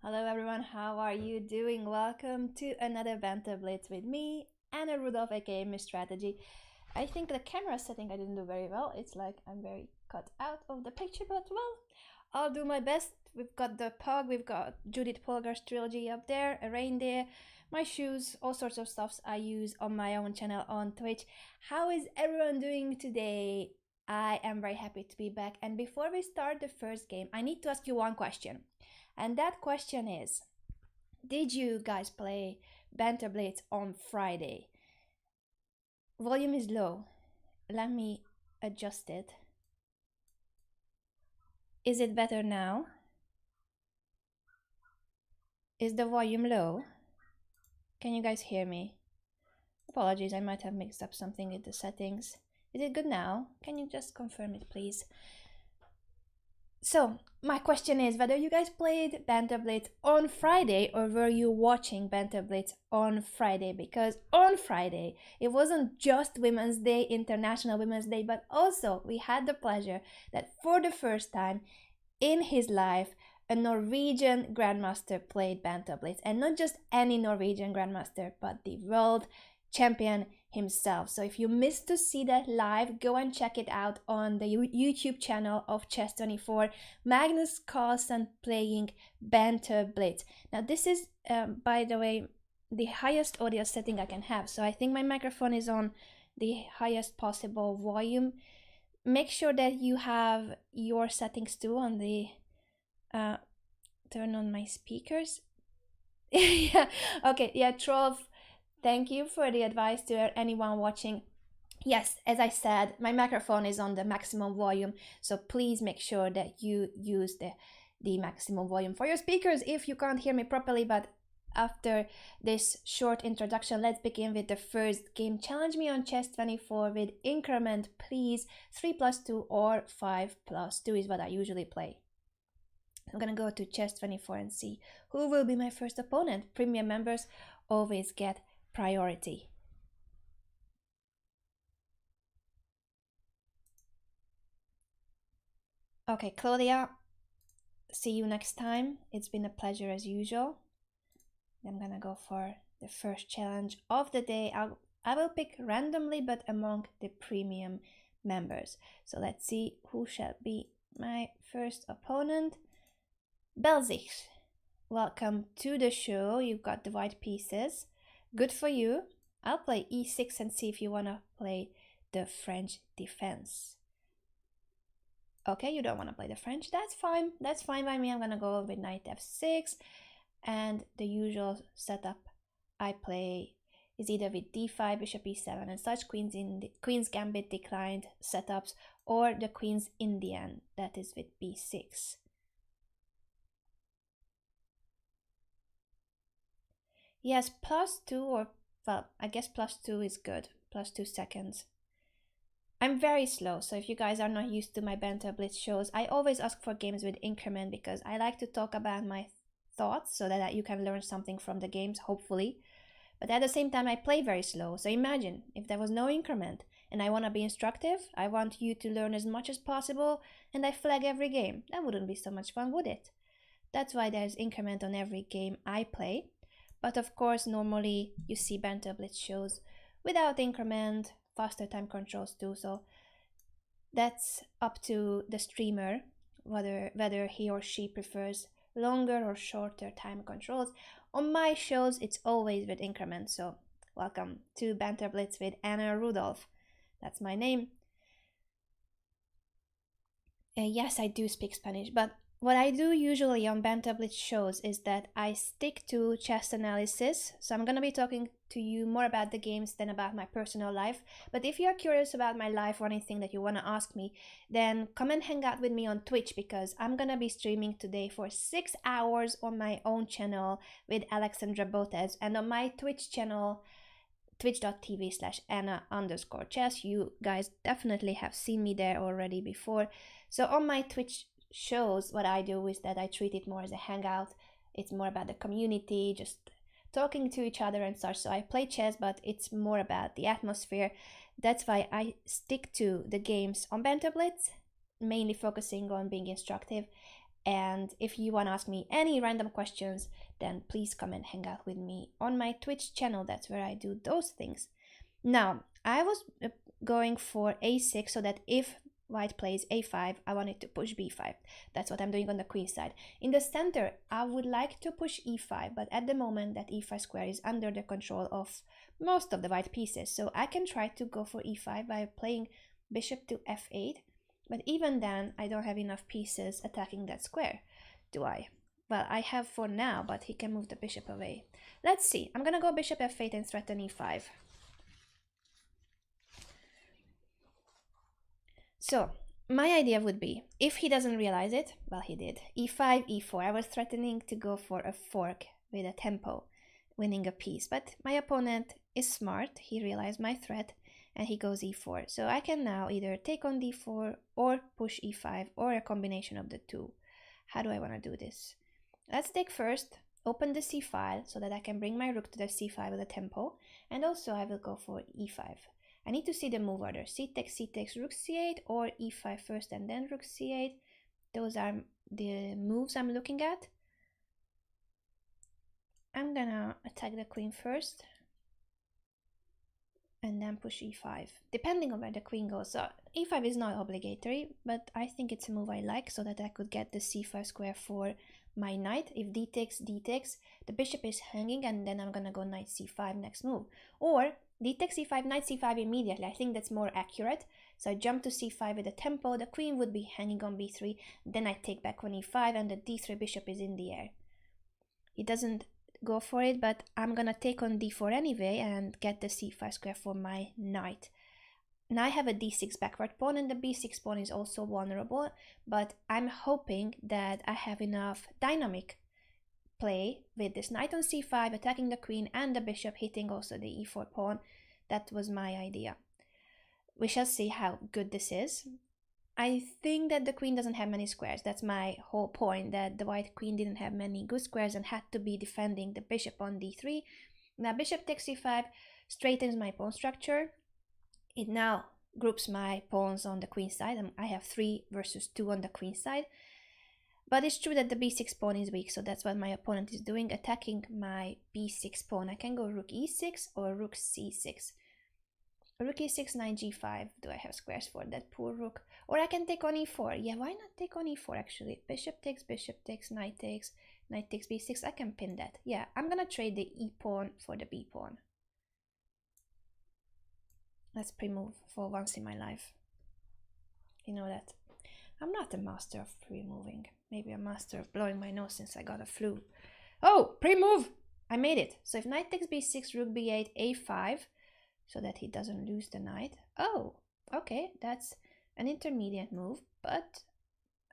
Hello everyone, how are you doing? Welcome to another Banter Blitz with me, Anna Rudolf, aka Miss Strategy. I think the camera setting I didn't do very well. It's like I'm very cut out of the picture, but well, I'll do my best. We've got the pug, we've got Judith Polgar's trilogy up there, a reindeer, my shoes, all sorts of stuffs I use on my own channel on Twitch. How is everyone doing today? I am very happy to be back. And before we start the first game, I need to ask you one question. And that question is, did you guys play Banter Blitz on Friday? Volume is low. Let me adjust it. Is it better now? Is the volume low? Can you guys hear me? Apologies, I might have mixed up something with the settings. Is it good now? Can you just confirm it, please? So, my question is whether you guys played Banter Blitz on Friday or were you watching Banter Blitz on Friday? Because on Friday, it wasn't just Women's Day, International Women's Day, but also we had the pleasure that for the first time in his life, a Norwegian Grandmaster played Banter Blitz. And not just any Norwegian Grandmaster, but the world champion himself. So if you missed to see that live, go and check it out on the YouTube channel of Chess24. Magnus Carlsen playing Banter Blitz. Now this is, by the way, the highest audio setting I can have. So I think my microphone is on the highest possible volume. Make sure that you have your settings too on the, turn on my speakers. Yeah, okay, yeah, Troll. Thank you for the advice to anyone watching. Yes, as I said, my microphone is on the maximum volume, so please make sure that you use the maximum volume for your speakers if you can't hear me properly. But after this short introduction, let's begin with the first game. Challenge me on Chess24 with increment, please. 3+2 or 5+2 is what I usually play. I'm gonna go to Chess24 and see who will be my first opponent. Premium members always get priority. Okay, Claudia, see you next time. It's been a pleasure as usual. I'm gonna go for the first challenge of the day. I will pick randomly, but among the premium members. So let's see who shall be my first opponent. Belzich, welcome to the show. You've got the white pieces. Good for you. I'll play e6 and see if you want to play the French defense. Okay, you don't want to play the French. That's fine. That's fine by me. I'm going to go with knight f6. And the usual setup I play is either with d5, bishop e7, and such Queen's Gambit declined setups, or the Queen's Indian, that is with b6. Yes, +2 or, well, I guess +2 is good. +2 seconds. I'm very slow, so if you guys are not used to my Banter Blitz shows, I always ask for games with increment because I like to talk about my thoughts so that you can learn something from the games, hopefully. But at the same time, I play very slow, so imagine if there was no increment and I want to be instructive, I want you to learn as much as possible, and I flag every game. That wouldn't be so much fun, would it? That's why there's increment on every game I play. But of course, normally you see Banter Blitz shows without increment, faster time controls too, so that's up to the streamer, whether he or she prefers longer or shorter time controls. On my shows, it's always with increment, so welcome to Banter Blitz with Anna Rudolf. That's my name. Yes, I do speak Spanish, but what I do usually on Banter Blitz shows is that I stick to chess analysis. So I'm going to be talking to you more about the games than about my personal life. But if you're curious about my life or anything that you want to ask me, then come and hang out with me on Twitch, because I'm going to be streaming today for 6 hours on my own channel with Alexandra Botez, and on my Twitch channel, twitch.tv/Anna_chess. You guys definitely have seen me there already before. So on my Twitch shows, what I do is that I treat it more as a hangout. It's more about the community, just talking to each other and such. So I play chess, but it's more about the atmosphere. That's why I stick to the games on Banter Blitz, mainly focusing on being instructive. And if you want to ask me any random questions, then please come and hang out with me on my Twitch channel. That's where I do those things. Now, I was going for a6 so that if white plays a5, I wanted to push b5. That's what I'm doing on the queen side. In the center, I would like to push e5, but at the moment that e5 square is under the control of most of the white pieces. So I can try to go for e5 by playing bishop to f8, but even then I don't have enough pieces attacking that square, do I? Well, I have for now, but he can move the bishop away. Let's see. I'm gonna go bishop f8 and threaten e5. So my idea would be, if he doesn't realize it, well, he did, e5, e4. I was threatening to go for a fork with a tempo, winning a piece, but my opponent is smart. He realized my threat and he goes e4. So I can now either take on d4 or push e5 or a combination of the two. How do I want to do this? Let's take first, open the c file so that I can bring my rook to the c5 with a tempo, and also I will go for e5. I need to see the move order. C takes, rook c8, or e5 first and then rook c8. Those are the moves I'm looking at. I'm gonna attack the queen first and then push e5, depending on where the queen goes. So e5 is not obligatory, but I think it's a move I like so that I could get the c5 square for my knight. If d takes, the bishop is hanging, and then I'm gonna go knight c5 next move. Or d takes c5, knight c5 immediately. I think that's more accurate. So I jump to c5 with a tempo, the queen would be hanging on b3, then I take back on e5 and the d3 bishop is in the air. He doesn't go for it, but I'm gonna take on d4 anyway and get the c5 square for my knight. Now I have a d6 backward pawn, and the b6 pawn is also vulnerable, but I'm hoping that I have enough dynamic play with this knight on c5, attacking the queen and the bishop, hitting also the e4 pawn. That was my idea. We shall see how good this is. I think that the queen doesn't have many squares. That's my whole point, that the white queen didn't have many good squares and had to be defending the bishop on d3. Now bishop takes c5 straightens my pawn structure. It now groups my pawns on the queen side. I have 3 versus 2 on the queen side. But it's true that the b6 pawn is weak, so that's what my opponent is doing, attacking my b6 pawn. I can go rook e6 or rook c6. Rook e6, knight g5. Do I have squares for that poor rook? Or I can take on e4. Yeah, why not take on e4 actually? Bishop takes, knight takes b6. I can pin that. Yeah, I'm gonna trade the e pawn for the b pawn. Let's pre-move for once in my life. You know that. I'm not a master of pre-moving. Maybe a master of blowing my nose since I got a flu. Oh, pre-move! I made it. So if knight takes b6, rook b8, a5, so that he doesn't lose the knight. Oh, okay, that's an intermediate move, but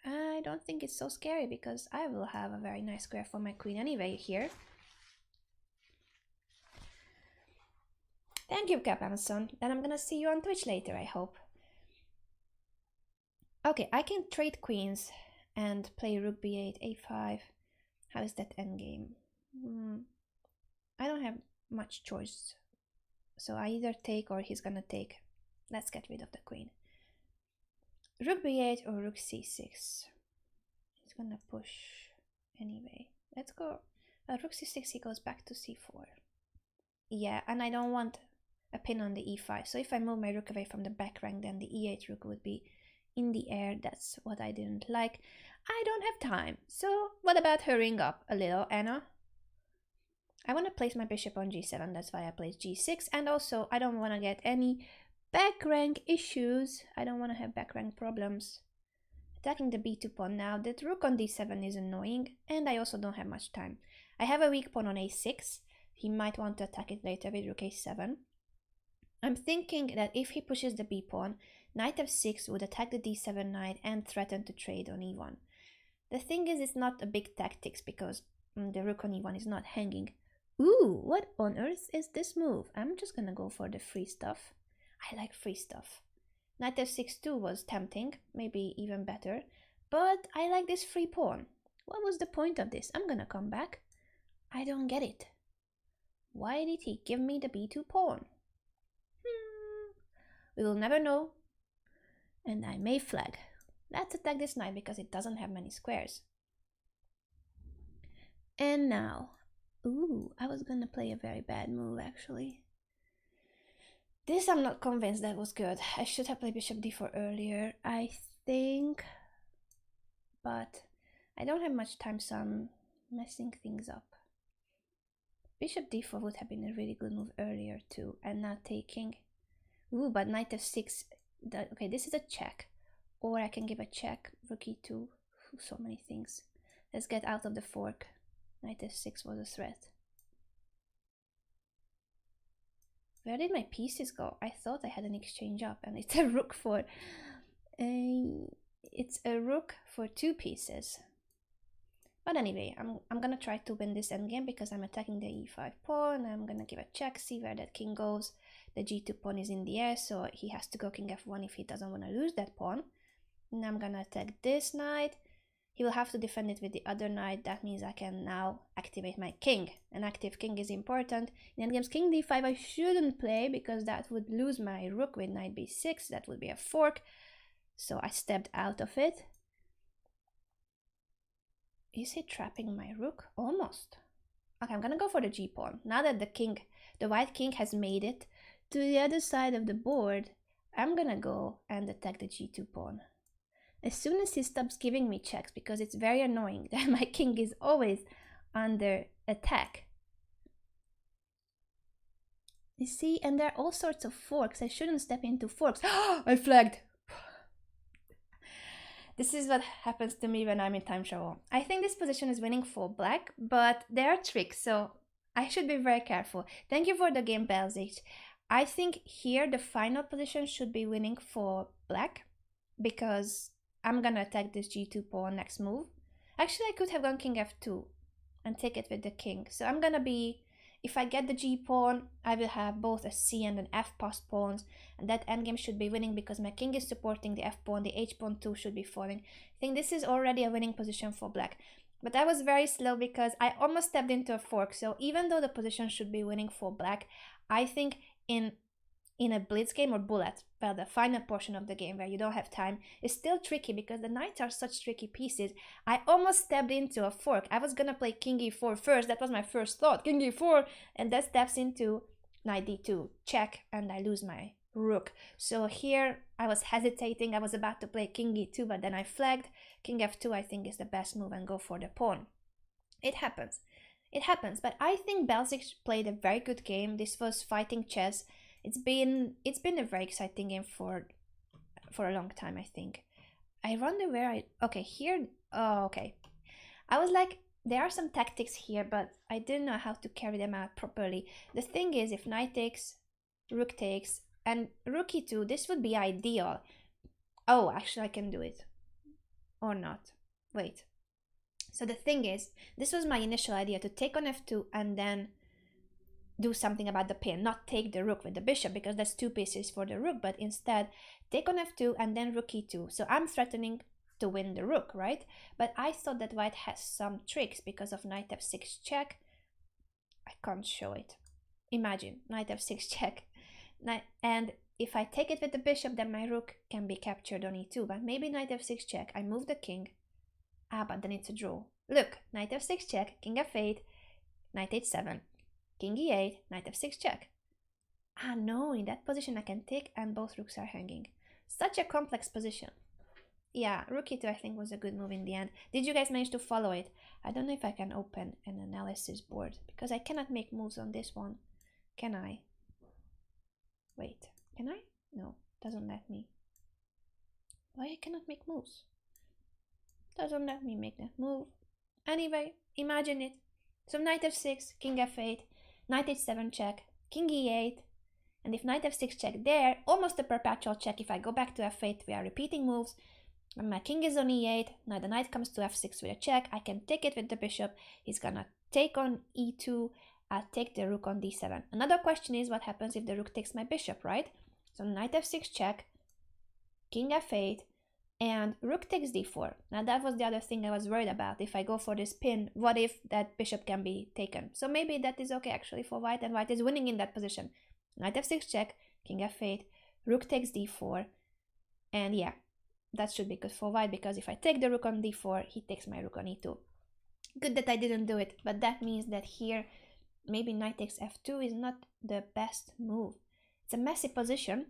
I don't think it's so scary because I will have a very nice square for my queen anyway here. Thank you, Capanson. Then I'm gonna see you on Twitch later, I hope. Okay, I can trade queens and play rook b8, a5. How is that endgame? I don't have much choice. So I either take or he's gonna take. Let's get rid of the queen. Rook b8 or rook c6. He's gonna push anyway. Let's go. Rook c6, he goes back to c4. Yeah, and I don't want a pin on the e5. So if I move my rook away from the back rank, then the e8 rook would be in the air. That's what I didn't like. I don't have time. So what about hurrying up a little, Anna? I want to place my bishop on g7. That's why I placed g6. And also, I don't want to get any back rank issues. I don't want to have back rank problems. Attacking the b2 pawn now. That rook on d7 is annoying. And I also don't have much time. I have a weak pawn on a6. He might want to attack it later with rook a7. I'm thinking that if he pushes the b pawn, knight f6 would attack the d7 knight and threaten to trade on e1. The thing is, it's not a big tactics because the rook on e1 is not hanging. Ooh, what on earth is this move? I'm just gonna go for the free stuff. I like free stuff. Knight f6 too was tempting, maybe even better, but I like this free pawn. What was the point of this? I'm gonna come back. I don't get it. Why did he give me the b2 pawn? We will never know. And I may flag. Let's attack this knight because it doesn't have many squares. And now, ooh, I was gonna play a very bad move actually. This I'm not convinced that was good. I should have played bishop d4 earlier, I think, but I don't have much time, so I'm messing things up. Bishop d4 would have been a really good move earlier too, and now taking. Ooh, but knight f6. Okay, this is a check, or I can give a check. Rook e2. So many things. Let's get out of the fork. Knight f6 was a threat. Where did my pieces go? I thought I had an exchange up, and it's a rook for. It's a rook for 2 pieces. But anyway, I'm gonna try to win this endgame because I'm attacking the e5 pawn. I'm gonna give a check, see where that king goes. The g2 pawn is in the air, so he has to go king f1 if he doesn't want to lose that pawn. And I'm gonna attack this knight. He will have to defend it with the other knight. That means I can now activate my king. An active king is important. In endgames, king d5 I shouldn't play because that would lose my rook with knight b6. That would be a fork. So I stepped out of it. Is he trapping my rook? Almost. Okay, I'm gonna go for the g-pawn. Now that the white king has made it to the other side of the board, I'm gonna go and attack the g2 pawn. As soon as he stops giving me checks, because it's very annoying that my king is always under attack. You see, and there are all sorts of forks. I shouldn't step into forks. I flagged! This is what happens to me when I'm in time travel. I think this position is winning for black, but there are tricks, so I should be very careful. Thank you for the game, Belzich. I think here the final position should be winning for black, because I'm gonna attack this g2 pawn next move. Actually, I could have gone king f2 and take it with the king. So I'm gonna be, if I get the g pawn, I will have both a c and an f passed pawns, and that endgame should be winning because my king is supporting the f pawn, the h pawn too should be falling. I think this is already a winning position for black. But I was very slow because I almost stepped into a fork, so even though the position should be winning for black, I think in a blitz game or bullet, well, the final portion of the game where you don't have time, is still tricky because the knights are such tricky pieces. I almost stepped into a fork. I was gonna play king e4 first. That was my first thought, king e4, and that steps into knight d2, check, and I lose my rook. So here I was hesitating. I was about to play king e2, but then I flagged. King f2 I think is the best move and go for the pawn. It happens. It happens, but I think Belzich played a very good game. This was fighting chess. It's been a very exciting game for a long time, I think. I wonder where okay, here, oh, okay. I was like, there are some tactics here, but I didn't know how to carry them out properly. The thing is, if knight takes, rook takes, and rook e2, this would be ideal. Oh, actually I can do it. Or not. Wait. So the thing is, this was my initial idea, to take on f2 and then do something about the pin, not take the rook with the bishop because that's 2 pieces for the rook, but instead take on f2 and then rook e2. So I'm threatening to win the rook, right? But I thought that white has some tricks because of knight f6 check. I can't show it. Imagine, knight f6 check. And if I take it with the bishop, then my rook can be captured on e2, but maybe knight f6 check, I move the king. Ah, but then it's a draw. Look, knight f6 check, king f8, knight h7. King e8, knight f6 check. Ah no, in that position I can take and both rooks are hanging. Such a complex position. Yeah, rook e2 I think was a good move in the end. Did you guys manage to follow it? I don't know if I can open an analysis board because I cannot make moves on this one. Can I? Wait, can I? No, doesn't let me. Why I cannot make moves? Doesn't let me make that move. Anyway, imagine it. So knight f6, king f8, knight h7 check, king e8, and if knight f6 check there, almost a perpetual check. If I go back to f8, we are repeating moves. When my king is on e8, now the knight comes to f6 with a check. I can take it with the bishop. He's gonna take on e2. I'll take the rook on d7. Another question is what happens if the rook takes my bishop, right? So knight f6 check, king f8, and rook takes d4. Now that was the other thing I was worried about. If I go for this pin, what if that bishop can be taken? So maybe that is okay actually for white, and white is winning in that position. Knight f6 check, king f8, rook takes d4, and yeah, that should be good for white because if I take the rook on d4, he takes my rook on e2. Good that I didn't do it, but that means that here maybe knight takes f2 is not the best move. It's a messy position.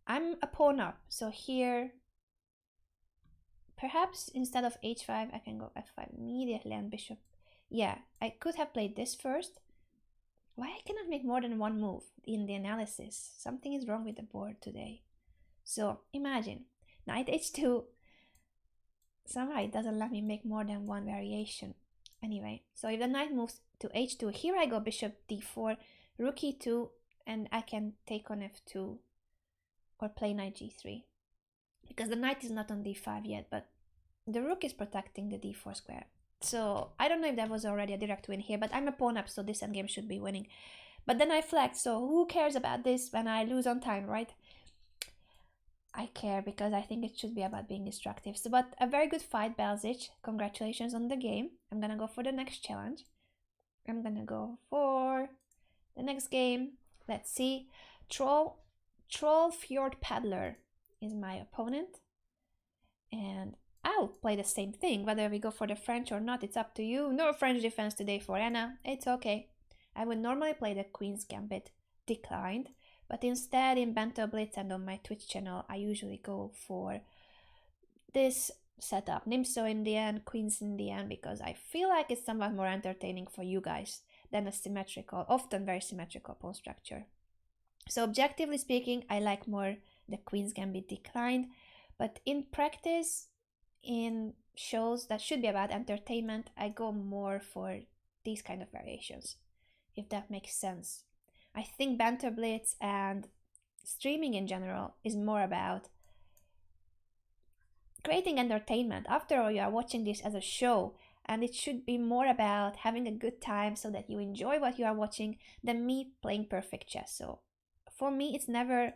I'm a pawn up, so here perhaps instead of h5 I can go f5 immediately and bishop. Yeah, I could have played this first. Why I cannot make more than one move in the analysis? Something is wrong with the board today. So imagine knight h2. Somehow it doesn't let me make more than one variation. Anyway, so if the knight moves to h2, here I go bishop d4, rook e2, and I can take on f2 or play knight g3. Because the knight is not on d5 yet, but the rook is protecting the d4 square. So I don't know if that was already a direct win here, but I'm a pawn up, so this endgame should be winning. But then I flagged, so who cares about this when I lose on time, right? I care because I think it should be about being destructive. So, but a very good fight, Belzic. Congratulations on the game. I'm gonna go for the next challenge. I'm gonna go for the next game. Let's see. Troll Fjord Paddler is my opponent. And I'll play the same thing. Whether we go for the French or not, it's up to you. No French defense today for Anna. It's okay. I would normally play the Queen's Gambit declined. But instead, in Banter Blitz and on my Twitch channel, I usually go for this setup. Nimso Indian, Queens Indian, because I feel like it's somewhat more entertaining for you guys than a symmetrical, often very symmetrical pawn structure. So objectively speaking, I like more the Queen's Gambit declined. But in practice, in shows that should be about entertainment, I go more for these kind of variations, if that makes sense. I think Banter Blitz and streaming in general is more about creating entertainment. After all, you are watching this as a show, and it should be more about having a good time so that you enjoy what you are watching than me playing perfect chess. So for me, it's never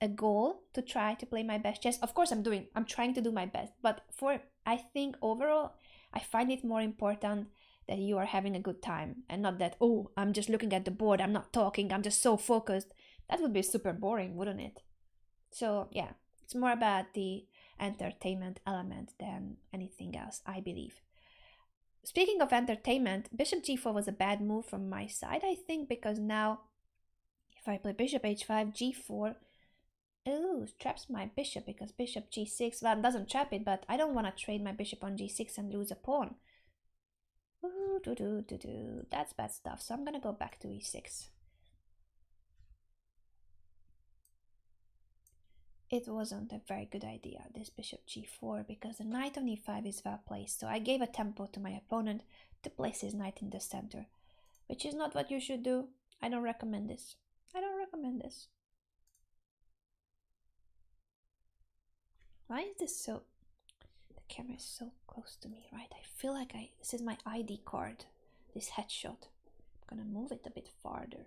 a goal to try to play my best chess. Of course, I'm trying to do my best, but I think overall, I find it more important that you are having a good time and not that, oh, I'm just looking at the board, I'm not talking, I'm just so focused. That would be super boring, wouldn't it? So yeah, it's more about the entertainment element than anything else, I believe. Speaking of entertainment, bishop g4 was a bad move from my side, I think, because now if I play bishop h5, g4, ooh, traps my bishop because bishop g6, well, it doesn't trap it, but I don't want to trade my bishop on g6 and lose a pawn. That's bad stuff, so I'm gonna go back to e6. It wasn't a very good idea, this bishop g4, because the knight on e5 is well placed, so I gave a tempo to my opponent to place his knight in the center, which is not what you should do. I don't recommend this. I don't recommend this. Why is this so... The camera is so close to me, right? I feel like this is my ID card, this headshot. I'm gonna move it a bit farther.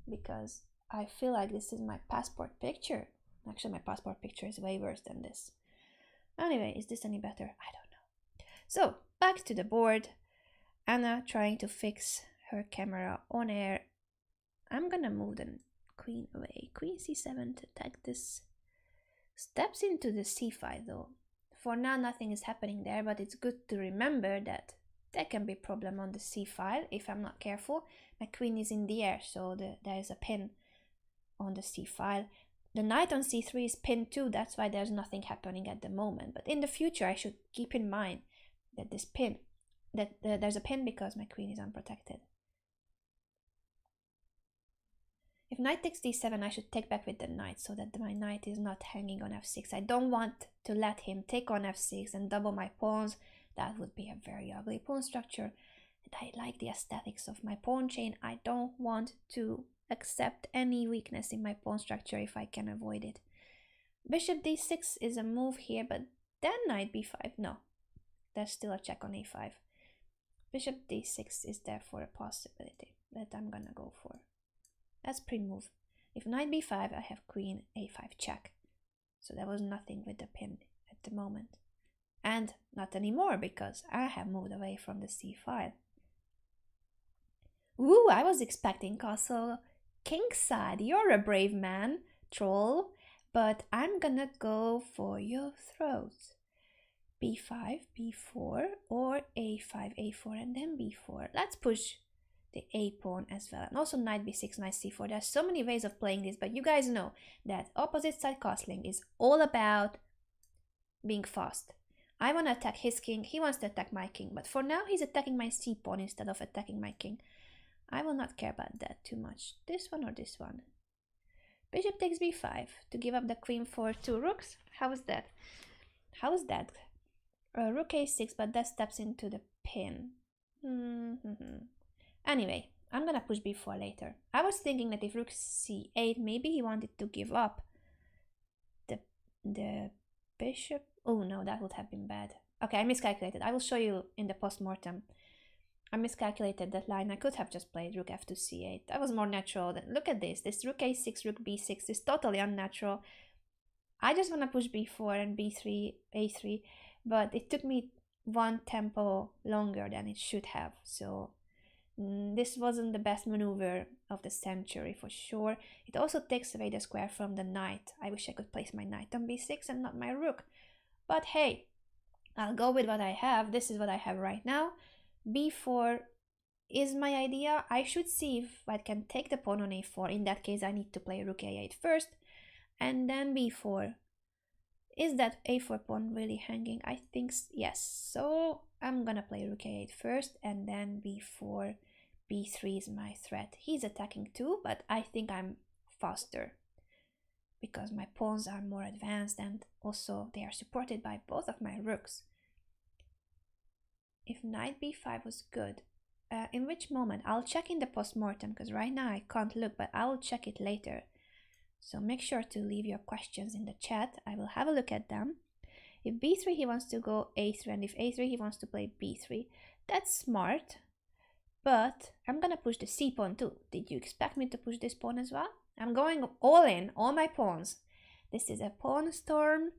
Because I feel like this is my passport picture. Actually, my passport picture is way worse than this. Anyway, is this any better? I don't know. So, back to the board. Anna trying to fix her camera on air. I'm gonna move the queen away. Queen c7 to attack this. Steps into the c5 though. For now, nothing is happening there, but it's good to remember that there can be a problem on the c file if I'm not careful. My queen is in the air, so there is a pin on the c file. The knight on c3 is pinned too, that's why there's nothing happening at the moment. But in the future, I should keep in mind that this pin, there's a pin because my queen is unprotected. If knight takes d7, I should take back with the knight so that my knight is not hanging on f6. I don't want to let him take on f6 and double my pawns. That would be a very ugly pawn structure. And I like the aesthetics of my pawn chain. I don't want to accept any weakness in my pawn structure if I can avoid it. Bishop d6 is a move here, but then knight b5. No, there's still a check on a5. Bishop d6 is therefore a possibility that I'm gonna go for. That's pre-move. If knight b5, I have queen a5 check. So there was nothing with the pin at the moment. And not anymore because I have moved away from the c file. Ooh, I was expecting castle kingside. You're a brave man, troll. But I'm gonna go for your throws. B5, B4, or A5, A4, and then B4. Let's push the A pawn as well. And also knight B6, knight C4. There's so many ways of playing this, but you guys know that opposite side castling is all about being fast. I want to attack his king, he wants to attack my king, but for now he's attacking my C pawn instead of attacking my king. I will not care about that too much. This one or this one? Bishop takes B5 to give up the queen for 2 rooks. How is that? How is that? Rook A6, but that steps into the pin. Anyway, I'm gonna push B4 later. I was thinking that if rook C8, maybe he wanted to give up the bishop. Oh no, that would have been bad. Okay, I miscalculated. I will show you in the post-mortem. I miscalculated that line. I could have just played rook f to c8. That was more natural. Look at this. This rook a6, rook b6 is totally unnatural. I just want to push b4 and b3, a3, but it took me one tempo longer than it should have. So this wasn't the best maneuver of the century for sure. It also takes away the square from the knight. I wish I could place my knight on b6 and not my rook. But hey, I'll go with what I have. This is what I have right now. b4 is my idea. I should see if I can take the pawn on a4. In that case, I need to play rook a8 first, and then b4. Is that a4 pawn really hanging? I think yes. So I'm gonna play rook a8 first, and then b4. b3 is my threat. He's attacking too, but I think I'm faster because my pawns are more advanced, and also they are supported by both of my rooks. If knight b5 was good, in which moment? I'll check in the post-mortem because right now I can't look, but I will check it later. So make sure to leave your questions in the chat. I will have a look at them. If b3 he wants to go a3, and if a3 he wants to play b3. That's smart, but I'm gonna push the c pawn too. Did you expect me to push this pawn as well? I'm going all in, all my pawns. This is a pawn storm.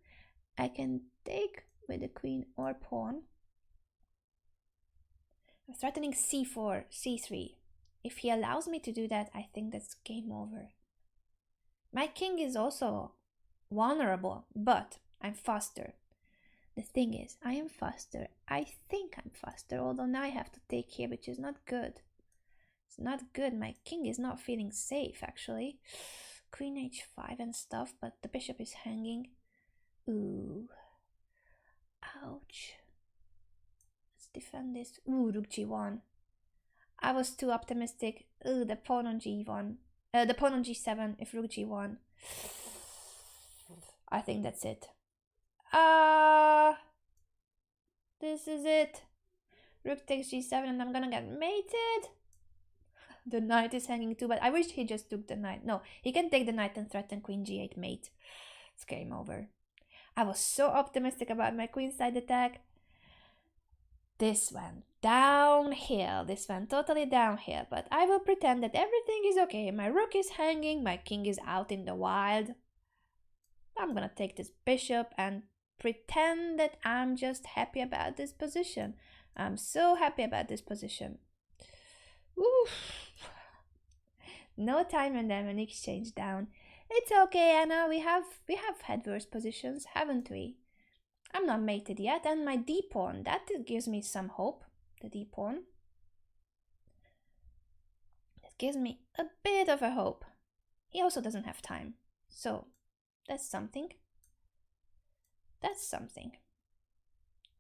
I can take with the queen or pawn. I'm threatening c4, c3. If he allows me to do that, I think that's game over. My king is also vulnerable, but I'm faster. The thing is, I am faster. I think I'm faster, although now I have to take here, which is not good. It's not good. My king is not feeling safe, actually. Queen h5 and stuff, but the bishop is hanging. Ooh. Ouch. Let's defend this. Ooh, rook g1. I was too optimistic. Ooh, the pawn on g1. The pawn on g7 if rook g1. I think that's it. This is it. Rook takes g7 and I'm gonna get mated. The knight is hanging too, but I wish he just took the knight. No, he can take the knight and threaten queen g8 mate. It's game over. I was so optimistic about my queenside attack. This went downhill. This went totally downhill, but I will pretend that everything is okay. My rook is hanging, my king is out in the wild. I'm gonna take this bishop and pretend that I'm just happy about this position. I'm so happy about this position. Oof. No time and then an exchange down. It's okay, Anna. We have had worse positions, haven't we? I'm not mated yet, and my d pawn, that gives me some hope. The d pawn. That gives me a bit of a hope. He also doesn't have time, so that's something. That's something.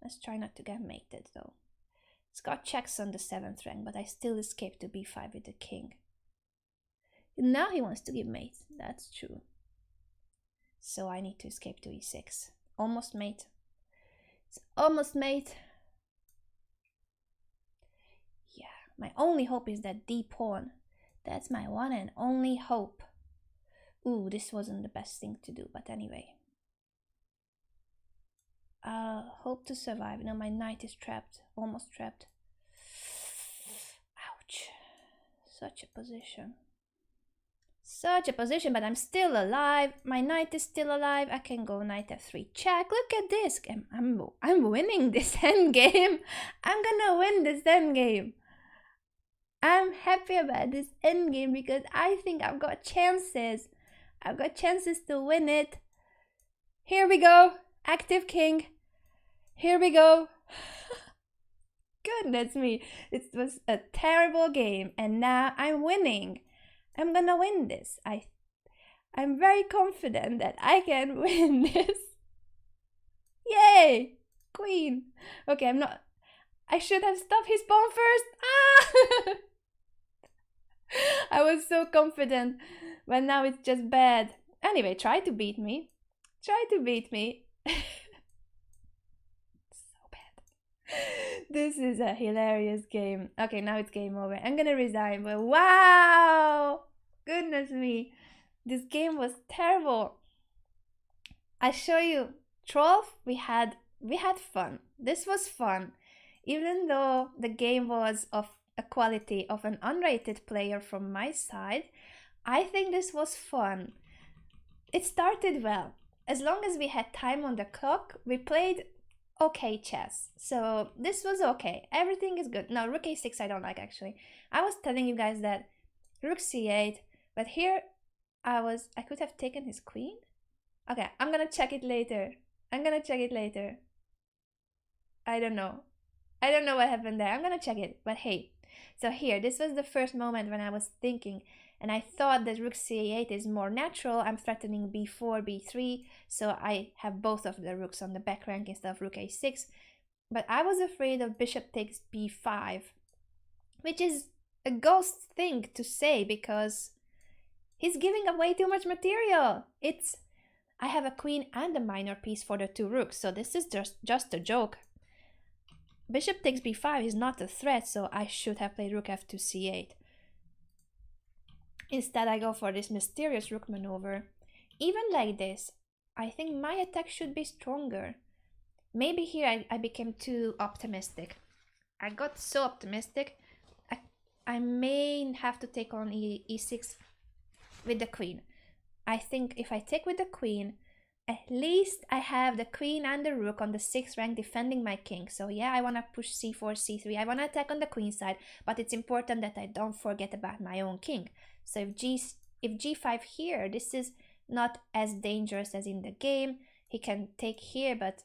Let's try not to get mated though. It's got checks on the 7th rank, but I still escaped to b5 with the king. Now he wants to give mate. That's true. So I need to escape to e6. Almost mate. It's almost mate. Yeah, my only hope is that d pawn. That's my one and only hope. Ooh, this wasn't the best thing to do, but anyway. I'll hope to survive. No, my knight is trapped. Almost trapped. Ouch. Such a position. Such a position, but I'm still alive. My knight is still alive. I can go knight f3 check. Look at this. I'm winning this endgame. I'm gonna win this endgame. I'm happy about this endgame because I think I've got chances. I've got chances to win it. Here we go. Active king. Here we go. Goodness me. It was a terrible game and now I'm winning. I'm gonna win this. I'm very confident that I can win this. Yay! Queen. Okay, I should have stopped his pawn first. Ah! I was so confident, but now it's just bad. Anyway, try to beat me. Try to beat me. So bad. This is a hilarious game. Okay, now it's game over. I'm gonna resign, but wow! Goodness me. This game was terrible. I show you. 12, we had fun. This was fun. Even though the game was of a quality of an unrated player from my side, I think this was fun. It started well. As long as we had time on the clock, we played okay chess. So this was okay. Everything is good. No, rook a6 I don't like actually. I was telling you guys that rook c8, but here I could have taken his queen. Okay, I'm gonna check it later. I don't know. I don't know what happened there. I'm gonna check it. But hey, so here, this was the first moment when I was thinking, and I thought that rook c8 is more natural. I'm threatening b4, b3, so I have both of the rooks on the back rank instead of rook a6. But I was afraid of bishop takes b5, which is a ghost thing to say because he's giving away too much material. I have a queen and a minor piece for the two rooks, so this is just a joke. Bishop takes b5 is not a threat, so I should have played rook f2 c8. Instead, I go for this mysterious rook maneuver. Even like this, I think my attack should be stronger. Maybe here I became too optimistic. I got so optimistic. I may have to take on e6 with the queen. I think if I take with the queen, at least I have the queen and the rook on the 6th rank defending my king. So yeah, I want to push c4, c3. I want to attack on the queen side, but it's important that I don't forget about my own king. So if g5 here, this is not as dangerous as in the game. He can take here, but,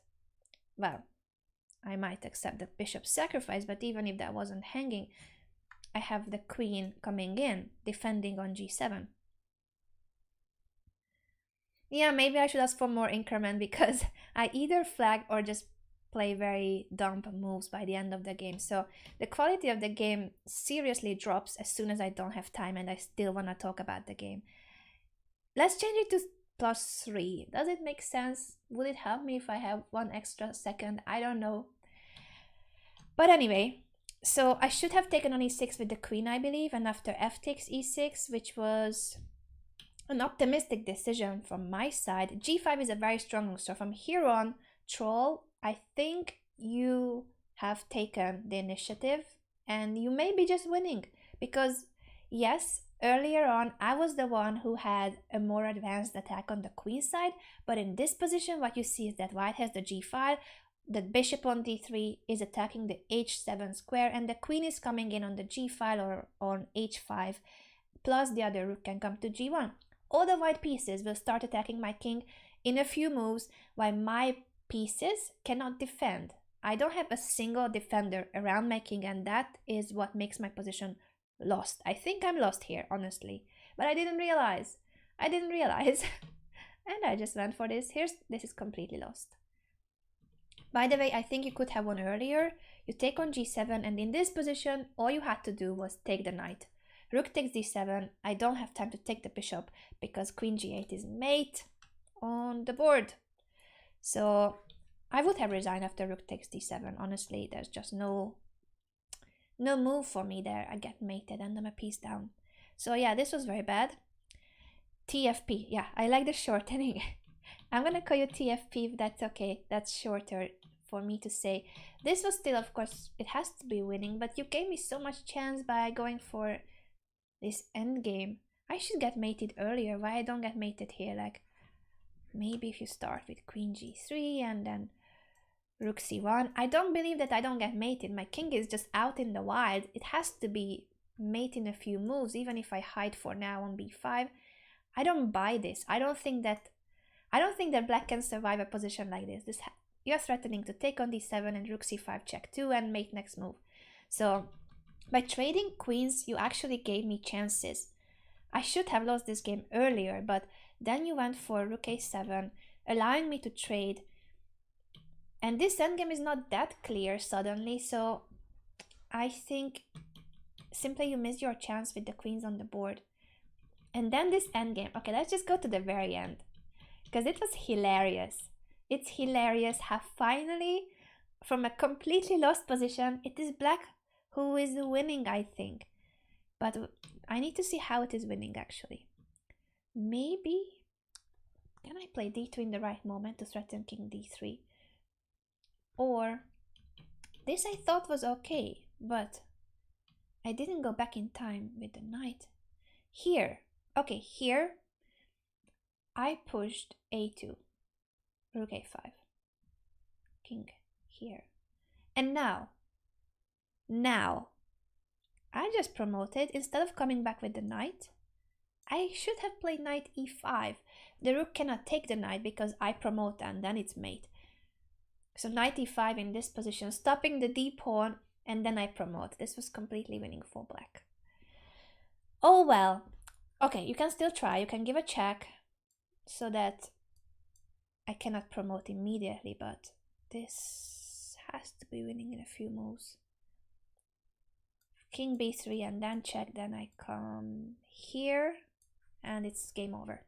well, I might accept the bishop sacrifice, but even if that wasn't hanging, I have the queen coming in, defending on g7. Yeah, maybe I should ask for more increment because I either flag or just play very dumb moves by the end of the game. So the quality of the game seriously drops as soon as I don't have time and I still want to talk about the game. Let's change it to +3. Does it make sense? Would it help me if I have 1 extra second? I don't know. But anyway, so I should have taken on e6 with the queen, I believe, and after f takes e6, which was an optimistic decision from my side. g5 is a very strong move, so from here on, troll, I think you have taken the initiative and you may be just winning because yes, earlier on I was the one who had a more advanced attack on the queen side, but in this position what you see is that white has the g file, the bishop on d3 is attacking the h7 square and the queen is coming in on the g file or on h5, plus the other rook can come to g1. All the white pieces will start attacking my king in a few moves while my pieces cannot defend. I don't have a single defender around my king and that is what makes my position lost. I think I'm lost here, honestly, but I didn't realize. And I just went for this. This is completely lost. By the way, I think you could have won earlier. You take on g7 and in this position all you had to do was take the knight. Rook takes d7. I don't have time to take the bishop because queen g8 is mate on the board. So I would have resigned after rook takes d7. Honestly, there's just no move for me there. I get mated and I'm a piece down. So yeah, this was very bad. TFP. Yeah, I like the shortening. I'm gonna call you TFP if that's okay. That's shorter for me to say. This was still, of course, it has to be winning, but you gave me so much chance by going for this endgame. I should get mated earlier. Why I don't get mated here? Like, maybe if you start with queen g3 and then rook c1. I don't believe that I don't get mated. My king is just out in the wild. It has to be mate in a few moves, even if I hide for now on b5. I don't buy this. I I don't think that black can survive a position like this. You're threatening to take on d7 and rook c5 check 2 and mate next move. So by trading queens, you actually gave me chances. I should have lost this game earlier, but then you went for rook a7, allowing me to trade. And this endgame is not that clear suddenly, so I think simply you missed your chance with the queens on the board. And then this endgame. Okay, let's just go to the very end, because it was hilarious. It's hilarious how finally, from a completely lost position, it is black who is winning, I think. But I need to see how it is winning, actually. Maybe, can I play d2 in the right moment to threaten king d3? Or, this I thought was okay, but I didn't go back in time with the knight. Here, okay, here, I pushed a2, rook a5, king here. And now, I just promoted. Instead of coming back with the knight, I should have played knight e5. The rook cannot take the knight because I promote and then it's mate. So knight e5 in this position, stopping the d pawn, and then I promote. This was completely winning for black. Oh well. Okay, you can still try. You can give a check so that I cannot promote immediately, but this has to be winning in a few moves. King b3 and then check, then I come here and it's game over.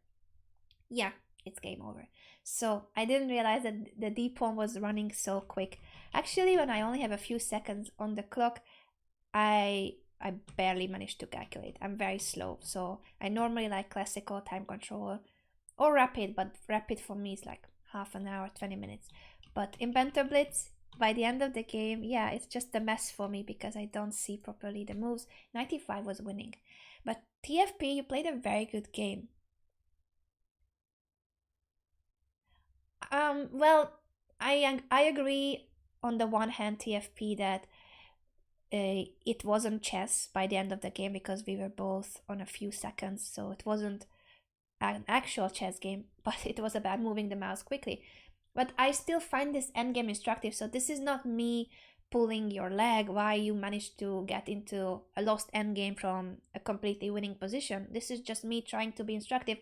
Yeah, it's game over. So I didn't realize that the d pawn was running so quick. Actually, when I only have a few seconds on the clock, I barely managed to calculate. I'm very slow, so I normally like classical time control or rapid, but rapid for me is like half an hour, 20 minutes. But in Banter Blitz, by the end of the game, yeah, it's just a mess for me because I don't see properly the moves. 95 was winning. But TFP, you played a very good game. Well, I agree on the one hand, TFP, that it wasn't chess by the end of the game because we were both on a few seconds, so it wasn't an actual chess game, but it was about moving the mouse quickly. But I still find this endgame instructive, so this is not me pulling your leg why you managed to get into a lost endgame from a completely winning position. This is just me trying to be instructive.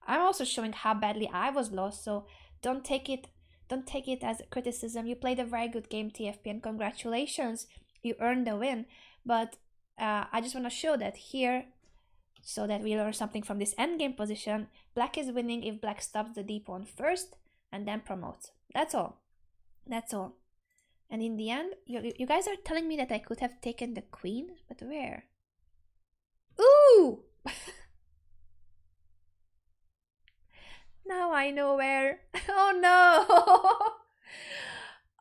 I'm also showing how badly I was lost, so don't take it as a criticism. You played a very good game, TFP, and congratulations, you earned the win. But I just want to show that here, so that we learn something from this endgame position. Black is winning if black stops the d pawn first and then promotes. That's all. That's all. And in the end, you guys are telling me that I could have taken the queen, but where? Ooh! Now I know where. Oh no!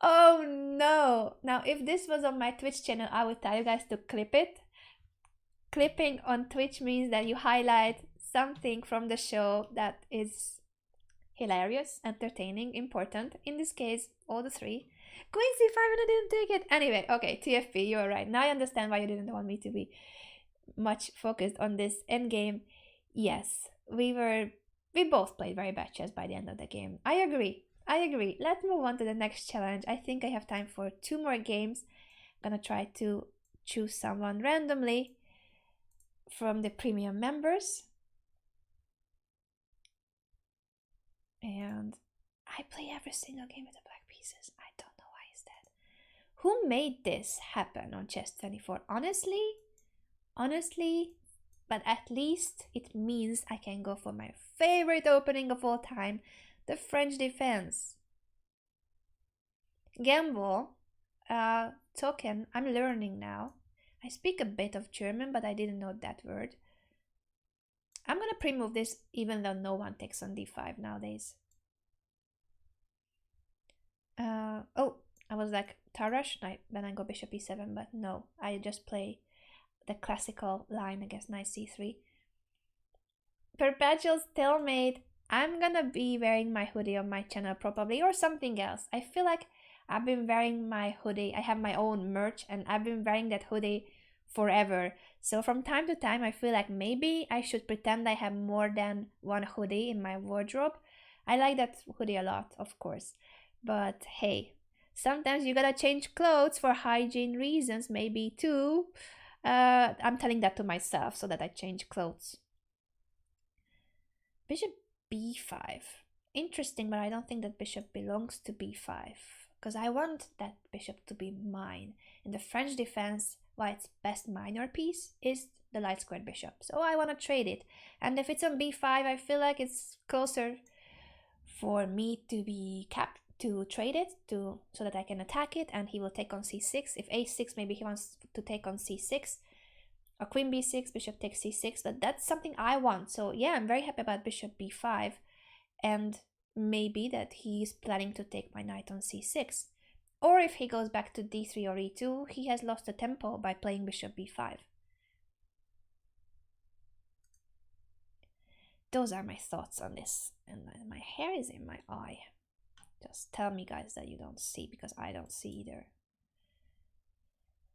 Oh no! Now, if this was on my Twitch channel, I would tell you guys to clip it. Clipping on Twitch means that you highlight something from the show that is hilarious, entertaining, important. In this case, all the three. Queen c5 and I didn't take it. Anyway, okay, TFP, you're right. Now I understand why you didn't want me to be much focused on this endgame. Yes, we both played very bad chess by the end of the game. I agree. Let's move on to the next challenge. I think I have time for 2 more games. I'm gonna try to choose someone randomly from the premium members. And I play every single game with the black pieces. I don't know why is that. Who made this happen on Chess24? Honestly, but at least it means I can go for my favorite opening of all time, the French defense. Gamble, token, I'm learning now. I speak a bit of German, but I didn't know that word. I'm gonna pre-move this even though no one takes on d5 nowadays. Oh, I was like, Tarash, then I go bishop e7, but no, I just play the classical line against knight c3. Perpetual stalemate. I'm gonna be wearing my hoodie on my channel probably, or something else. I feel like I've been wearing my hoodie. I have my own merch and I've been wearing that hoodie forever. So from time to time I feel like maybe I should pretend I have more than one hoodie in my wardrobe. I like that hoodie a lot, of course. But hey, sometimes you gotta change clothes for hygiene reasons, maybe too. I'm telling that to myself so that I change clothes. Bishop b5. Interesting, but I don't think that bishop belongs to b5. Because I want that bishop to be mine. In the French defense, white's best minor piece is the light squared bishop. So I want to trade it. And if it's on b5, I feel like it's closer for me to be capped to trade it so that I can attack it and he will take on c6. If a6, maybe he wants to take on c6. Or queen b6, bishop takes c6, but that's something I want. So yeah, I'm very happy about bishop b5, and maybe that he's planning to take my knight on c6. Or if he goes back to d3 or e2, he has lost the tempo by playing bishop b5. Those are my thoughts on this, and my hair is in my eye. Just tell me, guys, that you don't see, because I don't see either.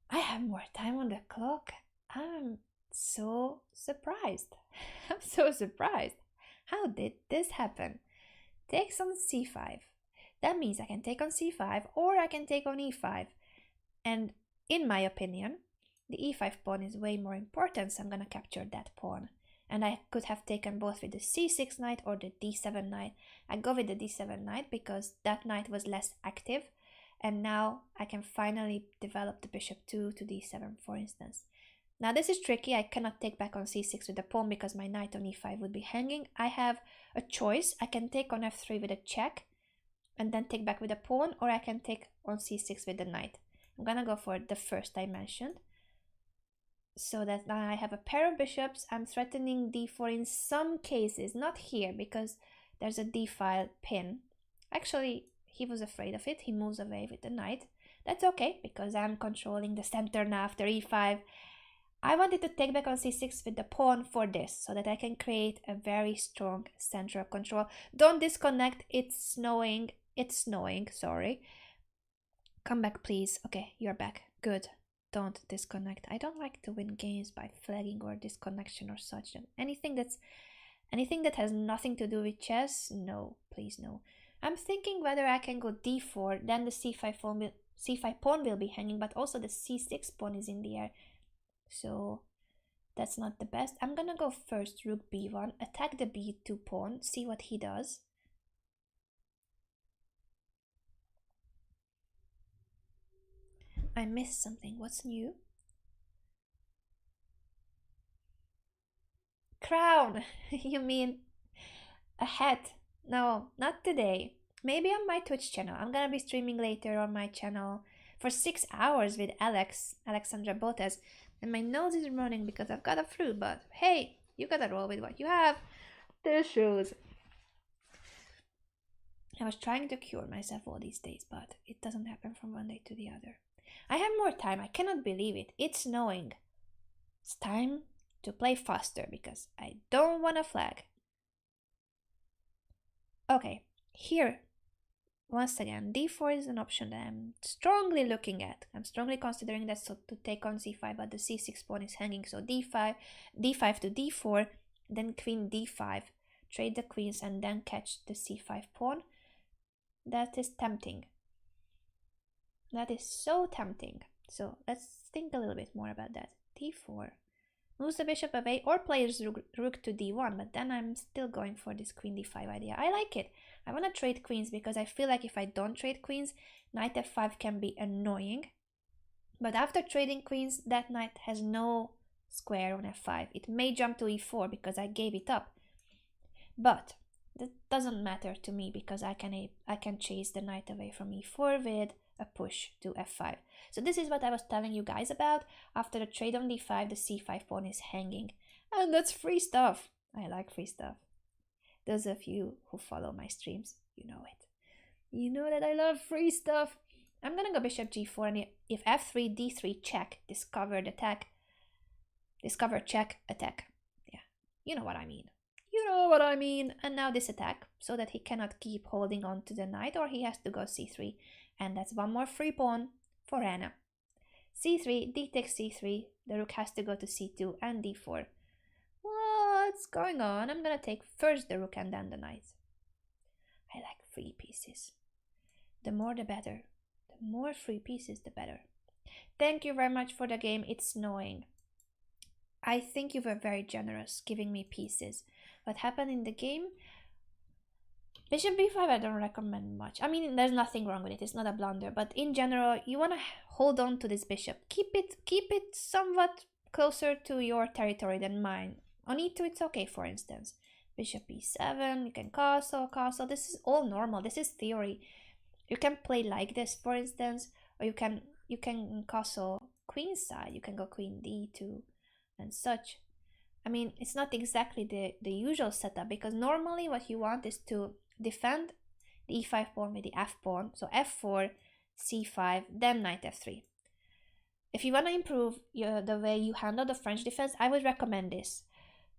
I have more time on the clock. I'm so surprised. I'm so surprised. How did this happen? Takes on c5. That means I can take on c5 or I can take on e5. And in my opinion, the e5 pawn is way more important, so I'm gonna capture that pawn. And I could have taken both with the c6 knight or the d7 knight. I go with the d7 knight because that knight was less active. And now I can finally develop the bishop 2 to d7, for instance. Now this is tricky. I cannot take back on c6 with the pawn because my knight on e5 would be hanging. I have a choice. I can take on f3 with a check and then take back with a pawn, or I can take on c6 with the knight. I'm gonna go for the first I mentioned, so that now I have a pair of bishops. I'm threatening d4 in some cases, not here because there's a d-file pin. Actually, he was afraid of it. He moves away with the knight. That's okay because I'm controlling the center now after e5. I wanted to take back on c6 with the pawn for this, so that I can create a very strong center of control. Don't disconnect, it's snowing, sorry. Come back, please. Okay, you're back, good. Don't disconnect. I don't like to win games by flagging or disconnection or such. And anything that has nothing to do with chess, no, please no. I'm thinking whether I can go d4, then the c5 pawn will be hanging, but also the c6 pawn is in the air. So that's not the best. I'm gonna go first rook b1, attack the b2 pawn, see what he does. I missed something. What's new? Crown! You mean a hat? No, not today. Maybe on my Twitch channel. I'm gonna be streaming later on my channel for 6 hours with Alexandra Botes. And my nose is running because I've got a flu, but hey, you gotta roll with what you have. Tissues. I was trying to cure myself all these days, but it doesn't happen from one day to the other. I have more time. I cannot believe it. It's snowing. It's time to play faster because I don't want to flag. Okay, here, once again, d4 is an option that I'm strongly looking at. I'm strongly considering that, so to take on c5, but the c6 pawn is hanging, so d5 to d4, then queen d5, trade the queens and then catch the c5 pawn. That is tempting. That is so tempting. So let's think a little bit more about that. d4 moves the bishop away or plays rook to d1, but then I'm still going for this queen d5 idea. I like it. I want to trade queens because I feel like if I don't trade queens, knight f5 can be annoying. But after trading queens, that knight has no square on f5. It may jump to e4 because I gave it up. But that doesn't matter to me because I can chase the knight away from e4 with a push to f5. So this is what I was telling you guys about. After the trade on d5, the c5 pawn is hanging. And that's free stuff. I like free stuff. Those of you who follow my streams, you know it. You know that I love free stuff. I'm gonna go bishop g4, and if f3, d3, check, discover check, attack. Yeah, you know what I mean. You know what I mean. And now this attack, so that he cannot keep holding on to the knight, or he has to go c3. And that's one more free pawn for Anna. c3, d takes c3, the rook has to go to c2 and d4. What's going on? I'm gonna take first the rook and then the knight. I like free pieces. The more the better. The more free pieces, the better. Thank you very much for the game. It's snowing. I think you were very generous giving me pieces. What happened in the game? Bishop b5 I don't recommend much. I mean, there's nothing wrong with it. It's not a blunder. But in general, you want to hold on to this bishop. Keep it somewhat closer to your territory than mine. On e2 it's okay, for instance. Bishop e7, you can castle. This is all normal. This is theory. You can play like this, for instance, or you can castle queenside. You can go queen d2 and such. I mean, it's not exactly the usual setup, because normally what you want is to defend the e5 pawn with the f pawn. So f4, c5, then knight f3. If you want to improve the way you handle the French defense, I would recommend this.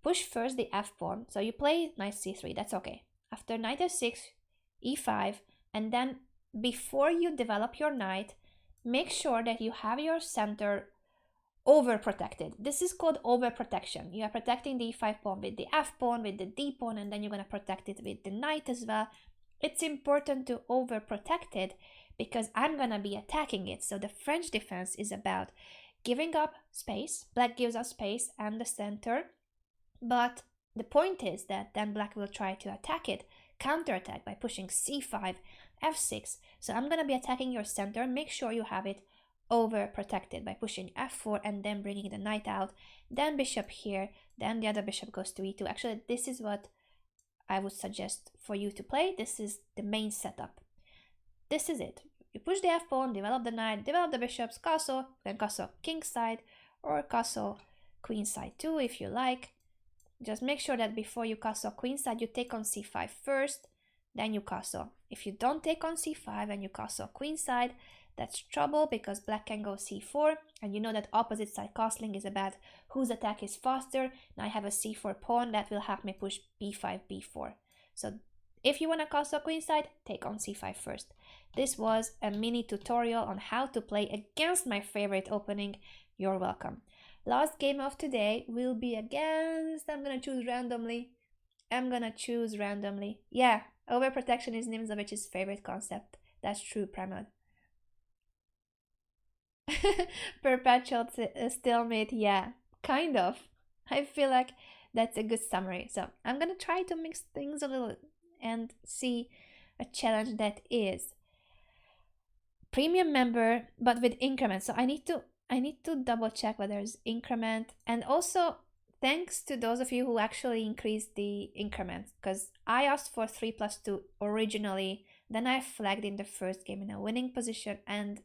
Push first the f pawn. So you play knight c3, that's okay. After knight f6, e5, and then before you develop your knight, make sure that you have your center overprotected. This is called overprotection. You are protecting the e5 pawn with the f pawn, with the d pawn, and then you're going to protect it with the knight as well. It's important to overprotect it because I'm going to be attacking it. So the French defense is about giving up space. Black gives up space and the center. But the point is that then black will try to attack it, counterattack by pushing c5, f6. So I'm going to be attacking your center. Make sure you have it overprotected by pushing f4 and then bringing the knight out, then bishop here, then the other bishop goes to e2. Actually, this is what I would suggest for you to play. This is the main setup. This is it. You push the f pawn, develop the knight, develop the bishops, castle, then castle kingside or castle queenside too if you like. Just make sure that before you castle queenside, you take on c5 first, then you castle. If you don't take on c5 and you castle queenside, that's trouble because black can go c4, and you know that opposite side castling is about whose attack is faster. Now I have a c4 pawn that will help me push b5, b4. So if you want to castle queenside, take on c5 first. This was a mini tutorial on how to play against my favorite opening. You're welcome. Last game of today will be against, I'm gonna choose randomly. Yeah, overprotection is Nimzovich's favorite concept. That's true, Pramod. Perpetual stalemate, yeah, kind of. I feel like that's a good summary. So I'm gonna try to mix things a little and see a challenge that is premium member but with increment. So I need to double check whether there's increment, and also thanks to those of you who actually increased the increment, because I asked for 3+2 originally, then I flagged in the first game in a winning position, and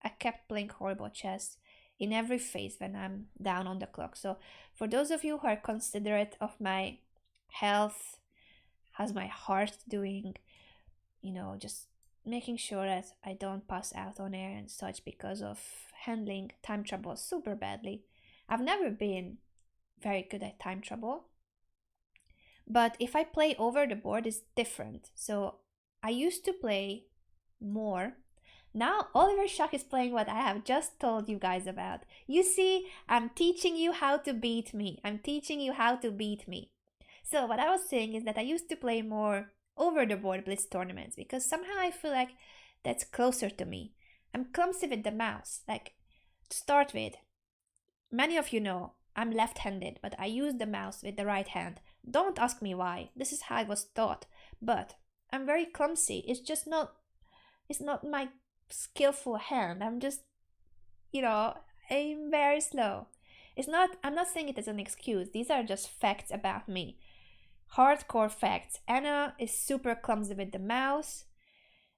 I kept playing horrible chess in every phase when I'm down on the clock. So for those of you who are considerate of my health, how's my heart doing, you know, just making sure that I don't pass out on air and such because of handling time trouble super badly. I've never been very good at time trouble, but if I play over the board, it's different. So I used to play more. Now Oliver Schack is playing what I have just told you guys about. You see, I'm teaching you how to beat me. So what I was saying is that I used to play more over the board blitz tournaments because somehow I feel like that's closer to me. I'm clumsy with the mouse. Like, to start with, many of you know I'm left-handed, but I use the mouse with the right hand. Don't ask me why. This is how I was taught. But I'm very clumsy. It's not my skillful hand. I'm just, I'm very slow. I'm not saying it as an excuse. These are just facts about me. Hardcore facts. Anna is super clumsy with the mouse,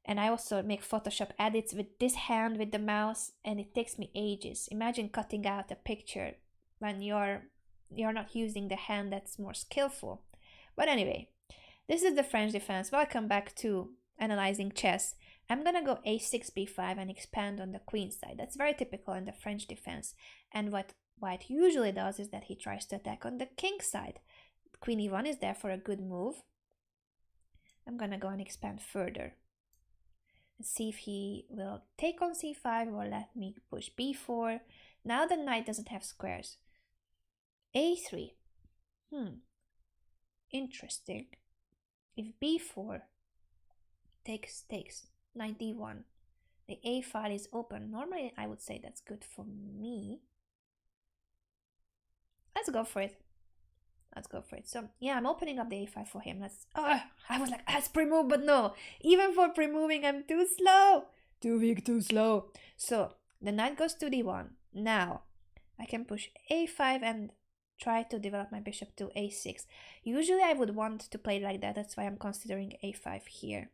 and I also make Photoshop edits with this hand with the mouse, and it takes me ages. Imagine cutting out a picture when you're not using the hand that's more skillful. But anyway, this is the French defense. Welcome back to analyzing chess. I'm gonna go a6, b5 and expand on the queen side. That's very typical in the French defense. And what white usually does is that he tries to attack on the king side. Queen e1 is there for a good move. I'm gonna go and expand further and see if he will take on c5 or let me push b4. Now the knight doesn't have squares. a3. Interesting. If b4, takes, knight d1. The a file is open. Normally I would say that's good for me. Let's go for it. So yeah, I'm opening up the a5 for him. I was like, let's pre-move, but no. Even for pre-moving, I'm too slow. Too weak, too slow. So the knight goes to d1. Now I can push a5 and try to develop my bishop to a6. Usually I would want to play like that. That's why I'm considering a5 here.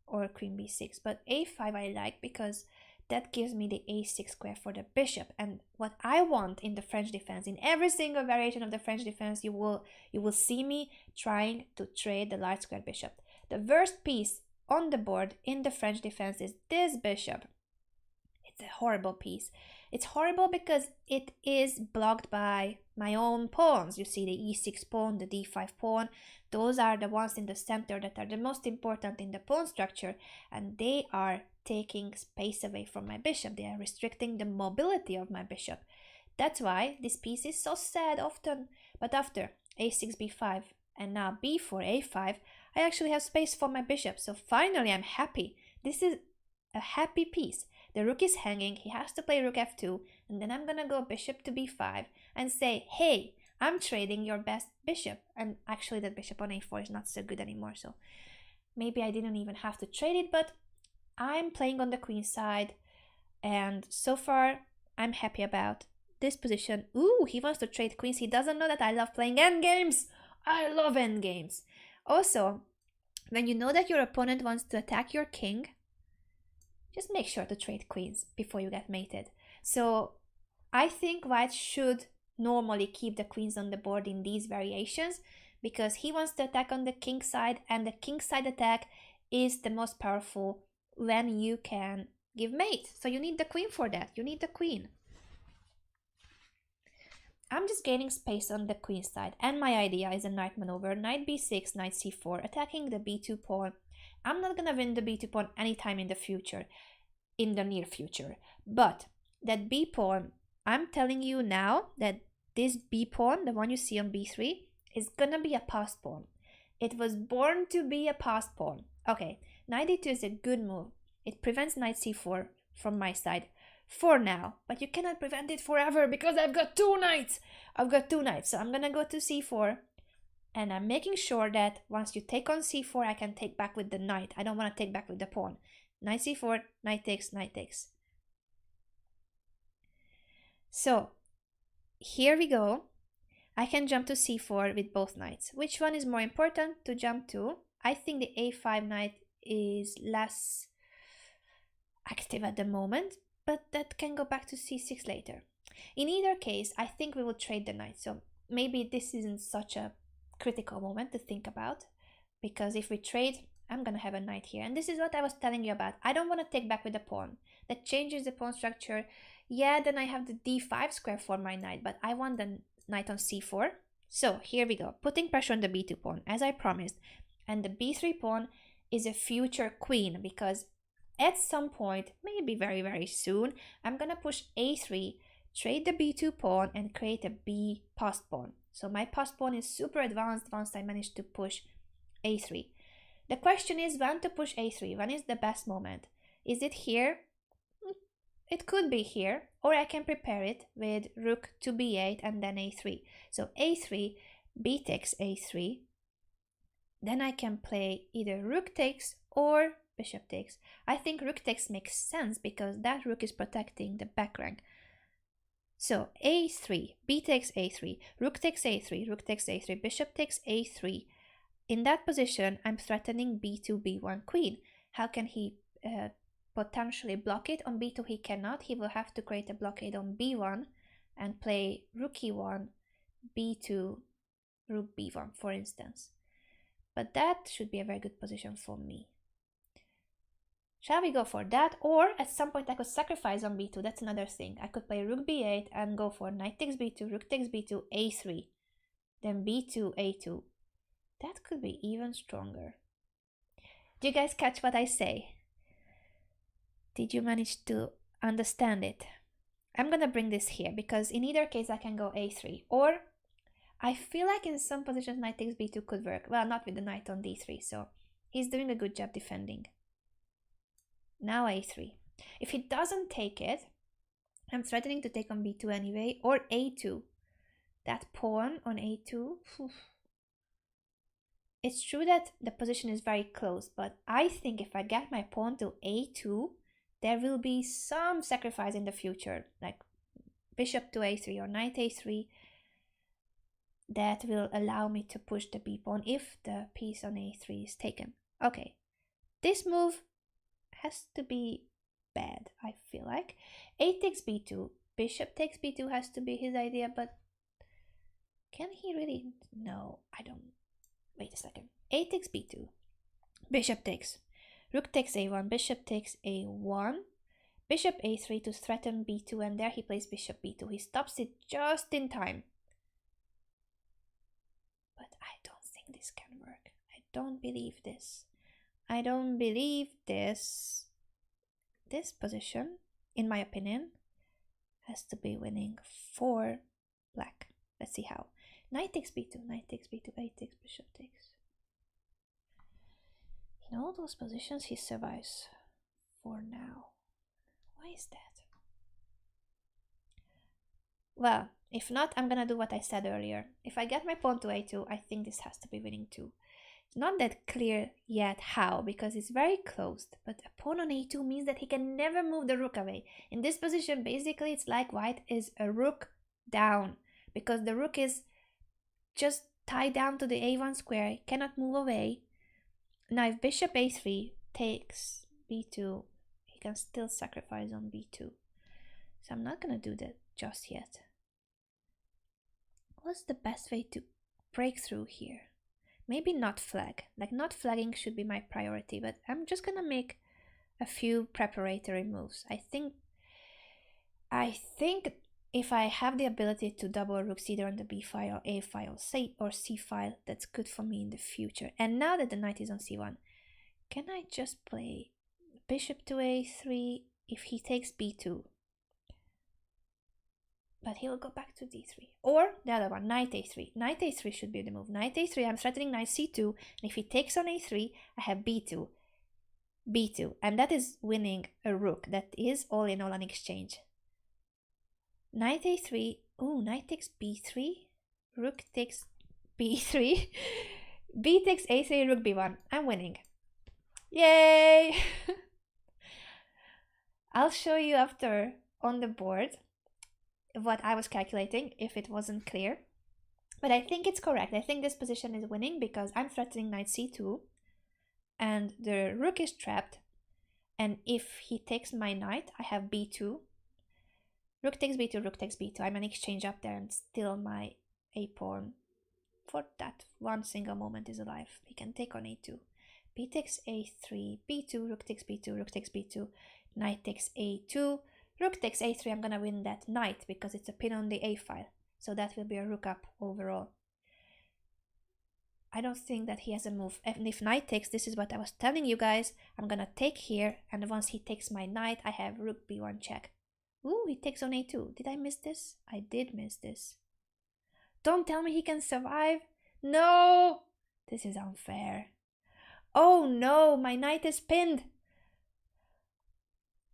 Or queen b6. But a5 I like because that gives me the a6 square for the bishop. And what I want in the French defense, in every single variation of the French defense, you will see me trying to trade the light square bishop. The worst piece on the board in the French defense is this bishop. It's a horrible piece. It's horrible because it is blocked by my own pawns. You see the e6 pawn, the d5 pawn. Those are the ones in the center that are the most important in the pawn structure, and they are taking space away from my bishop. They are restricting the mobility of my bishop. That's why this piece is so sad often. But after a6, b5, and now b4, a5, I actually have space for my bishop. So finally I'm happy. This is a happy piece. The rook is hanging, he has to play rook f2, and then I'm gonna go bishop to b5 and say, hey, I'm trading your best bishop. And actually that bishop on a4 is not so good anymore, so maybe I didn't even have to trade it, but I'm playing on the queen side, and so far I'm happy about this position. Ooh, he wants to trade queens. He doesn't know that I love playing endgames. I love endgames. Also, when you know that your opponent wants to attack your king, just make sure to trade queens before you get mated. So I think white should normally keep the queens on the board in these variations because he wants to attack on the king side, and the king side attack is the most powerful when you can give mate. So you need the queen for that. You need the queen. I'm just gaining space on the queen side, and my idea is a knight maneuver. Knight b6, knight c4, attacking the b2 pawn. I'm not gonna win the b2 pawn anytime in the future, in the near future. But that b pawn, I'm telling you now that this b pawn, the one you see on b3, is gonna be a passed pawn. It was born to be a passed pawn. Okay, knight d2 is a good move. It prevents knight c4 from my side for now, but you cannot prevent it forever because I've got two knights. So I'm gonna go to c4, and I'm making sure that once you take on c4, I can take back with the knight. I don't want to take back with the pawn. Knight c4, knight takes, knight takes. So here we go. I can jump to c4 with both knights. Which one is more important to jump to? I think the a5 knight is less active at the moment, but that can go back to c6 later. In either case, I think we will trade the knight. So maybe this isn't such a critical moment to think about, because if we trade, I'm gonna have a knight here, and this is what I was telling you about. I don't want to take back with the pawn. That changes the pawn structure. Yeah, then I have the d5 square for my knight, but I want the knight on c4. So here we go, putting pressure on the b2 pawn as I promised, and the b3 pawn is a future queen, because at some point, maybe very soon, I'm gonna push a3, trade the b2 pawn, and create a b passed pawn. So my passed pawn is super advanced once I managed to push a3. The question is when to push a3. When is the best moment? Is it here? It could be here, or I can prepare it with rook to b8 and then a3. So a3, b takes a3. Then I can play either rook takes or bishop takes. I think rook takes makes sense because that rook is protecting the back rank. So a3, b takes a3, rook takes a3, rook takes a3, bishop takes a3. In that position, I'm threatening b2, b1 queen. How can he potentially block it? On b2 he cannot. He will have to create a blockade on b1 and play rook e1, b2, rook b1, for instance. But that should be a very good position for me. Shall we go for that? Or at some point I could sacrifice on b2. That's another thing. I could play rook b8 and go for knight takes b2, rook takes b2, a3, then b2, a2. That could be even stronger. Do you guys catch what I say? Did you manage to understand it? I'm gonna bring this here because in either case I can go a3, or I feel like in some positions knight takes b2 could work. Well, not with the knight on d3, so He's doing a good job defending. Now a3. If he doesn't take it, I'm threatening to take on b2 anyway, or a2. That pawn on a2. It's true that the position is very close, but I think if I get my pawn to a2, there will be some sacrifice in the future, like bishop to a3 or knight a3, that will allow me to push the b pawn if the piece on a3 is taken. Okay, this move has to be bad, I feel like. A takes b2, bishop takes b2 has to be his idea, but can he really? No, I don't. Wait a second. A takes b2, bishop takes, rook takes a1, bishop takes a1, bishop a3 to threaten b2, and there he plays bishop b2. He stops it just in time. But I don't think this can work. I don't believe this. I don't believe this. This position, in my opinion, has to be winning for black. Let's see how. Knight takes b2, knight takes b2, a takes, bishop takes. In all those positions, he survives for now. Why is that? Well, if not, I'm gonna do what I said earlier. If I get my pawn to a2, I think this has to be winning too. It's not that clear yet how, because it's very closed, but a pawn on a2 means that he can never move the rook away. In this position, basically, it's like white is a rook down, because the rook is just tied down to the a1 square, he cannot move away. Now if bishop a3 takes b2, he can still sacrifice on b2. So I'm not gonna do that just yet. What's the best way to break through here? Maybe not flag. Like, not flagging should be my priority, but I'm just gonna make a few preparatory moves. I think if I have the ability to double rooks either on the b file, a file, or c file, that's good for me in the future. And now that the knight is on c1, can I just play bishop to a3 if he takes b2? But he'll go back to d3. Or the other one, knight a3. Knight a3 should be the move. Knight a3, I'm threatening knight c2, and if he takes on a3, I have b2. b2, and that is winning a rook. That is all in all an exchange. Knight a3, oh, knight takes b3, rook takes b3, b takes a3, rook b1. I'm winning. Yay! I'll show you after on the board what I was calculating if it wasn't clear. But I think it's correct. I think this position is winning because I'm threatening knight c2 and the rook is trapped. And if he takes my knight, I have b2. Rook takes b2, rook takes b2. I'm an exchange up there and still my a pawn for that one single moment is alive. He can take on a2. B takes a3, b2, rook takes b2, rook takes b2, knight takes a2, rook takes a3. I'm gonna win that knight because it's a pin on the a file. So that will be a rook up overall. I don't think that he has a move. And if knight takes, this is what I was telling you guys. I'm gonna take here, and once he takes my knight, I have rook b1 check. Ooh, he takes on a2. Did I miss this? I did miss this. Don't tell me he can survive. No! This is unfair. Oh no, my knight is pinned.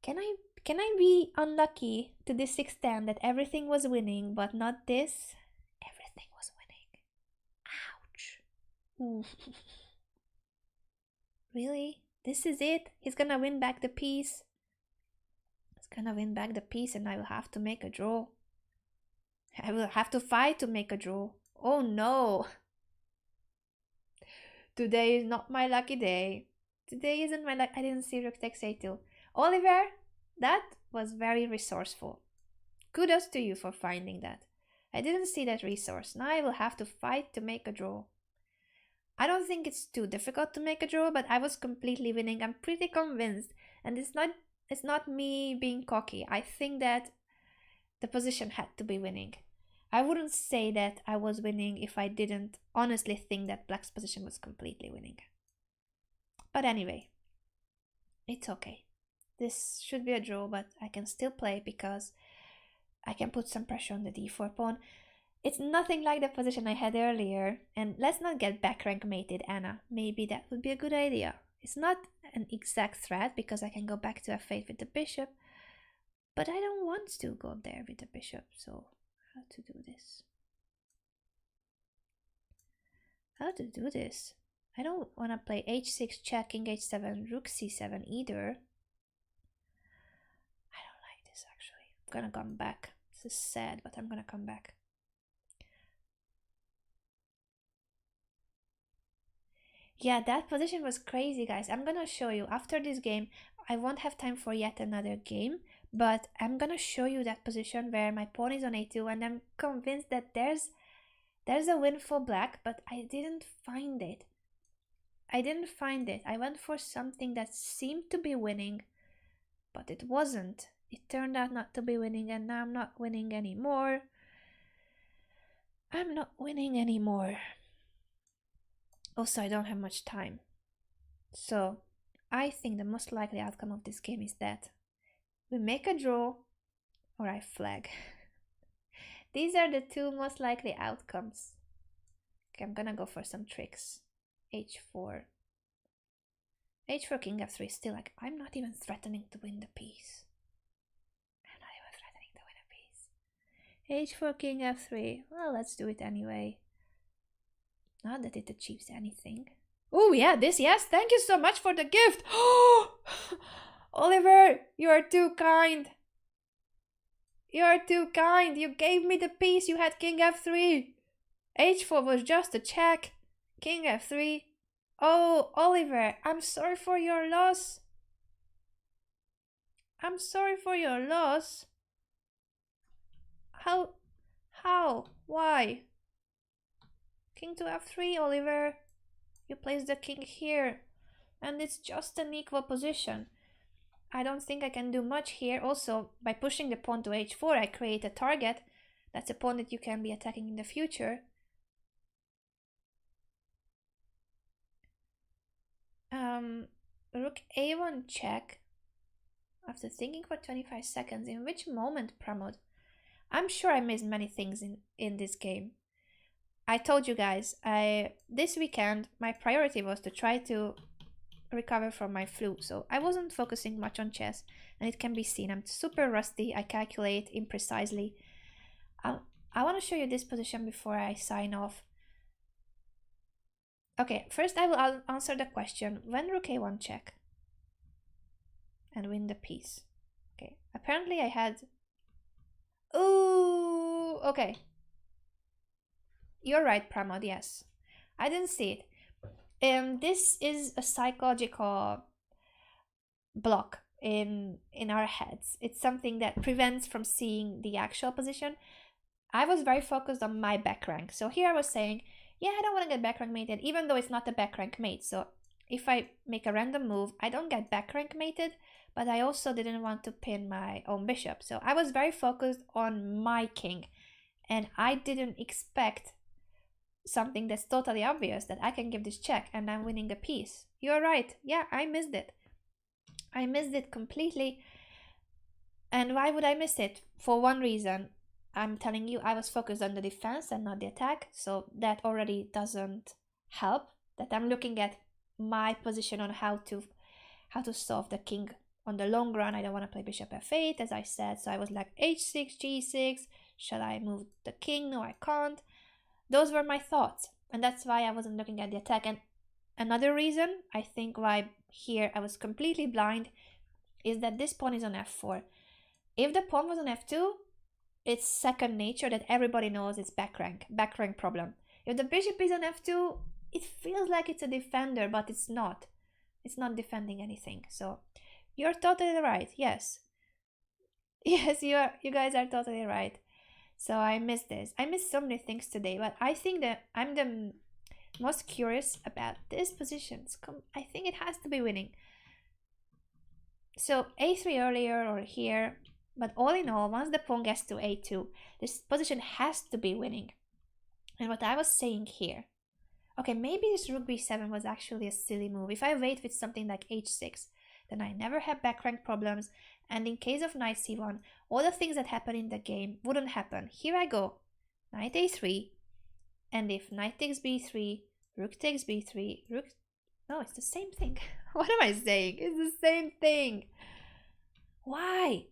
Can I be unlucky to this extent that everything was winning, but not this? Everything was winning. Ouch. Ooh. Really? This is it? He's gonna win back the piece? Gonna win back the piece and I will have to make a draw. I will have to fight to make a draw. Oh no! Today is not my lucky day. Today isn't my luck. I didn't see rook takes a2. Oliver, that was very resourceful. Kudos to you for finding that. I didn't see that resource. Now I will have to fight to make a draw. I don't think it's too difficult to make a draw, but I was completely winning. I'm pretty convinced. And it's not me being cocky. I think that the position had to be winning. I wouldn't say that I was winning if I didn't honestly think that black's position was completely winning. But anyway, it's okay. This should be a draw, but I can still play because I can put some pressure on the d4 pawn. It's nothing like the position I had earlier. And let's not get back rank mated, Anna. Maybe that would be a good idea. It's not an exact threat because I can go back to f8 with the bishop. But I don't want to go there with the bishop. So how to do this? How to do this? I don't want to play h6 check, king h7, rook c7 either. I don't like this actually. I'm gonna come back. This is sad, but I'm gonna come back. Yeah, that position was crazy, guys. I'm gonna show you after this game. I won't have time for yet another game, but I'm gonna show you that position where my pawn is on a2, and I'm convinced that there's a win for black, but I didn't find it. I went for something that seemed to be winning, but it wasn't. It turned out not to be winning, and now I'm not winning anymore. I'm not winning anymore. Also, I don't have much time. So, I think the most likely outcome of this game is that we make a draw or I flag. These are the two most likely outcomes. Okay, I'm gonna go for some tricks. h4. h4 king f3 is still like, I'm not even threatening to win the piece. I'm not even threatening to win a piece. h4 king f3. Well, let's do it anyway. Not that it achieves anything. Oh yeah, this, yes, thank you so much for the gift. Oliver, you are too kind. You are too kind. You gave me the piece. You had king f3. h4 was just a check. King f3. Oh, Oliver, I'm sorry for your loss. I'm sorry for your loss. How? Why? King to f3, Oliver. You place the king here. And it's just an equal position. I don't think I can do much here. Also, by pushing the pawn to h4, I create a target. That's a pawn that you can be attacking in the future. Rook a1 check. After thinking for 25 seconds, in which moment, Pramod? I'm sure I missed many things in this game. I told you guys, this weekend, my priority was to try to recover from my flu, so I wasn't focusing much on chess, and it can be seen. I'm super rusty, I calculate imprecisely. I want to show you this position before I sign off. Okay, first I will answer the question, when rook a1 check? And win the piece. Okay, apparently I had... Ooh, okay. You're right, Pramod, yes. I didn't see it. This is a psychological block in our heads. It's something that prevents from seeing the actual position. I was very focused on my back rank. So here I was saying, yeah, I don't want to get back rank mated, even though it's not a back rank mate. So if I make a random move, I don't get back rank mated, but I also didn't want to pin my own bishop. So I was very focused on my king, and I didn't expect something that's totally obvious, that I can give this check and I'm winning the piece. You're right. Yeah, I missed it. I missed it completely. And why would I miss it? For one reason. I'm telling you, I was focused on the defense and not the attack, so that already doesn't help. That I'm looking at my position on how to solve the king on the long run. I don't want to play bishop f8, as I said, so I was like h6, g6. Shall I move the king? No, I can't. Those were my thoughts, and that's why I wasn't looking at the attack. And another reason, I think, why here I was completely blind is that this pawn is on f4. If the pawn was on f2, it's second nature that everybody knows it's back rank problem. If the bishop is on f2, it feels like it's a defender, but it's not. It's not defending anything. So you're totally right. Yes. Yes, you guys are totally right. So I missed this. I missed so many things today, but I think that I'm the most curious about this position. I think it has to be winning. So a3 earlier or here, but all in all, once the pawn gets to a2, this position has to be winning. And what I was saying here, okay, maybe this rook b7 was actually a silly move. If I wait with something like h6, then I never have back rank problems, and in case of knight c1, all the things that happen in the game wouldn't happen. Here I go. knight a3, and if knight takes b3, rook takes b3, rook... No, it's the same thing. What am I saying? It's the same thing. Why?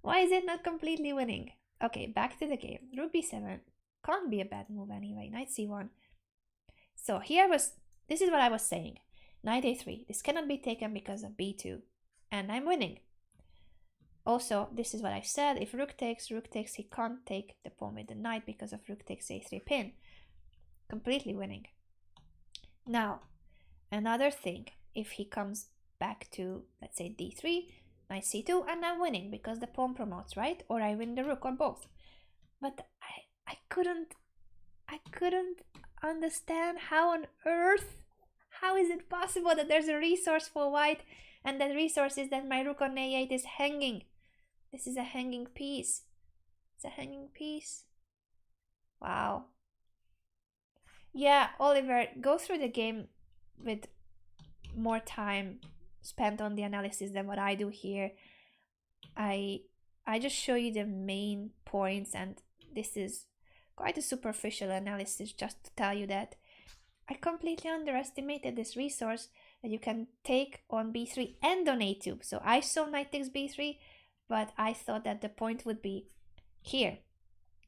Why is it not completely winning? Okay, back to the game. Rook b7. Can't be a bad move anyway. Knight c1. So this is what I was saying. Knight a3. This cannot be taken because of b2. And I'm winning. Also, this is what I said. If rook takes, he can't take the pawn with the knight because of rook takes a3 pin. Completely winning. Now, another thing. If he comes back to, let's say, d3, knight c2, and I'm winning because the pawn promotes, right? Or I win the rook, or both. But I couldn't understand how on earth, how is it possible that there's a resource for white, and that resource is that my rook on a8 is hanging. This is a hanging piece. It's a hanging piece. Wow. Yeah, Oliver, go through the game with more time spent on the analysis than what I do here. I just show you the main points, and this is quite a superficial analysis just to tell you that I completely underestimated this resource that you can take on b3 and on a2. So I saw knight takes b3, but I thought that the point would be here.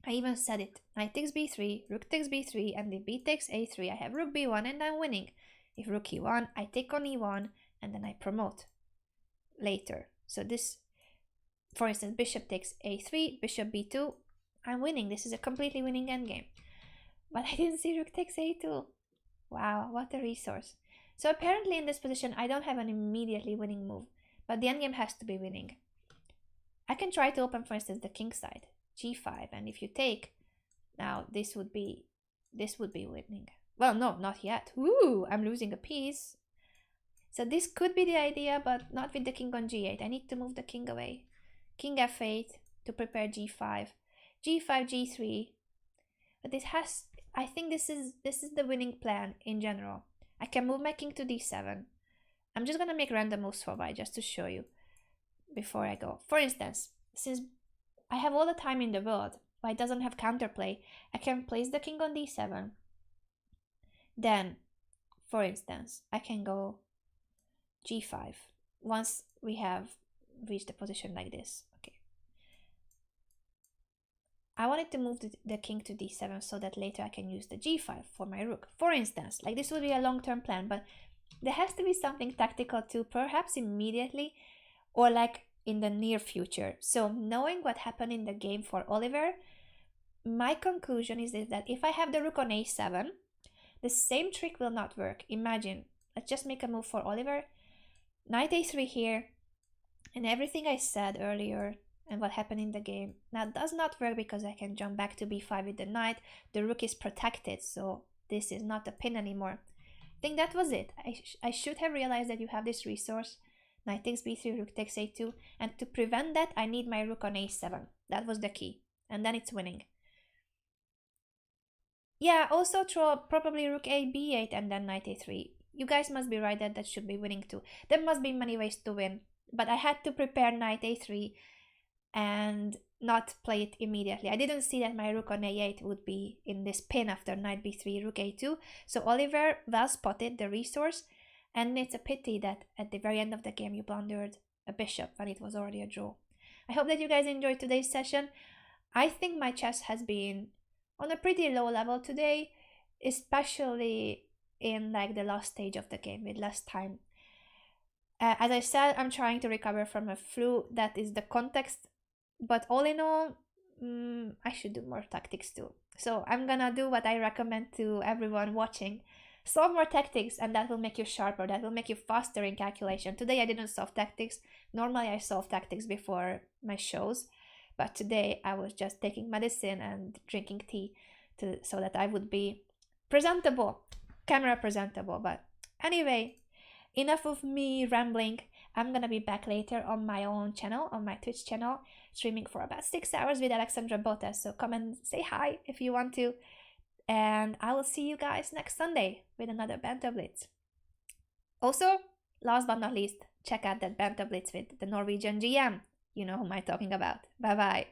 I even said it. Knight takes b3, rook takes b3, and if b takes a3, I have rook b1 and I'm winning. If rook e1, I take on e1 and then I promote later. So this, for instance, bishop takes a3, bishop b2, I'm winning. This is a completely winning endgame. But I didn't see rook takes a2. Wow, what a resource. So apparently in this position, I don't have an immediately winning move, but the endgame has to be winning. I can try to open, for instance, the king side, g5, and if you take, now this would be winning. Well, no, not yet. Ooh, I'm losing a piece. So this could be the idea, but not with the king on g8. I need to move the king away. King f8 to prepare g5. g5, g3. But this has, I think this is the winning plan in general. I can move my king to d7. I'm just gonna make random moves for white just to show you before I go. For instance, since I have all the time in the world, white doesn't have counterplay, I can place the king on d7. Then, for instance, I can go g5 once we have reached a position like this. Okay. I wanted to move the king to d7 so that later I can use the g5 for my rook. For instance, like this would be a long-term plan, but there has to be something tactical too, perhaps immediately or like in the near future. So knowing what happened in the game for Oliver, my conclusion is that if I have the rook on a7, the same trick will not work. Imagine, let's just make a move for Oliver. Knight a3 here, and everything I said earlier and what happened in the game now does not work because I can jump back to b5 with the knight. The rook is protected, so this is not a pin anymore. I think that was it. I should have realized that you have this resource. Knight takes b3, rook takes a2, and to prevent that I need my rook on a7. That was the key, and then it's winning. Yeah, also throw probably rook a b8 and then knight a3. You guys must be right that that should be winning too. There must be many ways to win, but I had to prepare knight a3 and not play it immediately. I didn't see that my rook on a8 would be in this pin after knight b3, rook a2. So Oliver well spotted the resource, and it's a pity that at the very end of the game you blundered a bishop when it was already a draw. I hope that you guys enjoyed today's session. I think my chess has been on a pretty low level today, especially in like the last stage of the game with less time. As I said, I'm trying to recover from a flu. That is the context. But all in all, I should do more tactics too. So I'm gonna do what I recommend to everyone watching. Solve more tactics, and that will make you sharper. That will make you faster in calculation. Today I didn't solve tactics. Normally I solve tactics before my shows. But today I was just taking medicine and drinking tea so that I would be presentable, camera presentable. But anyway, enough of me rambling. I'm gonna be back later on my own channel, on my Twitch channel, streaming for about 6 hours with Alexandra Bottas. So come and say hi if you want to. And I will see you guys next Sunday with another Banter Blitz. Also, last but not least, check out that Banter Blitz with the Norwegian GM. You know who I'm talking about. Bye bye.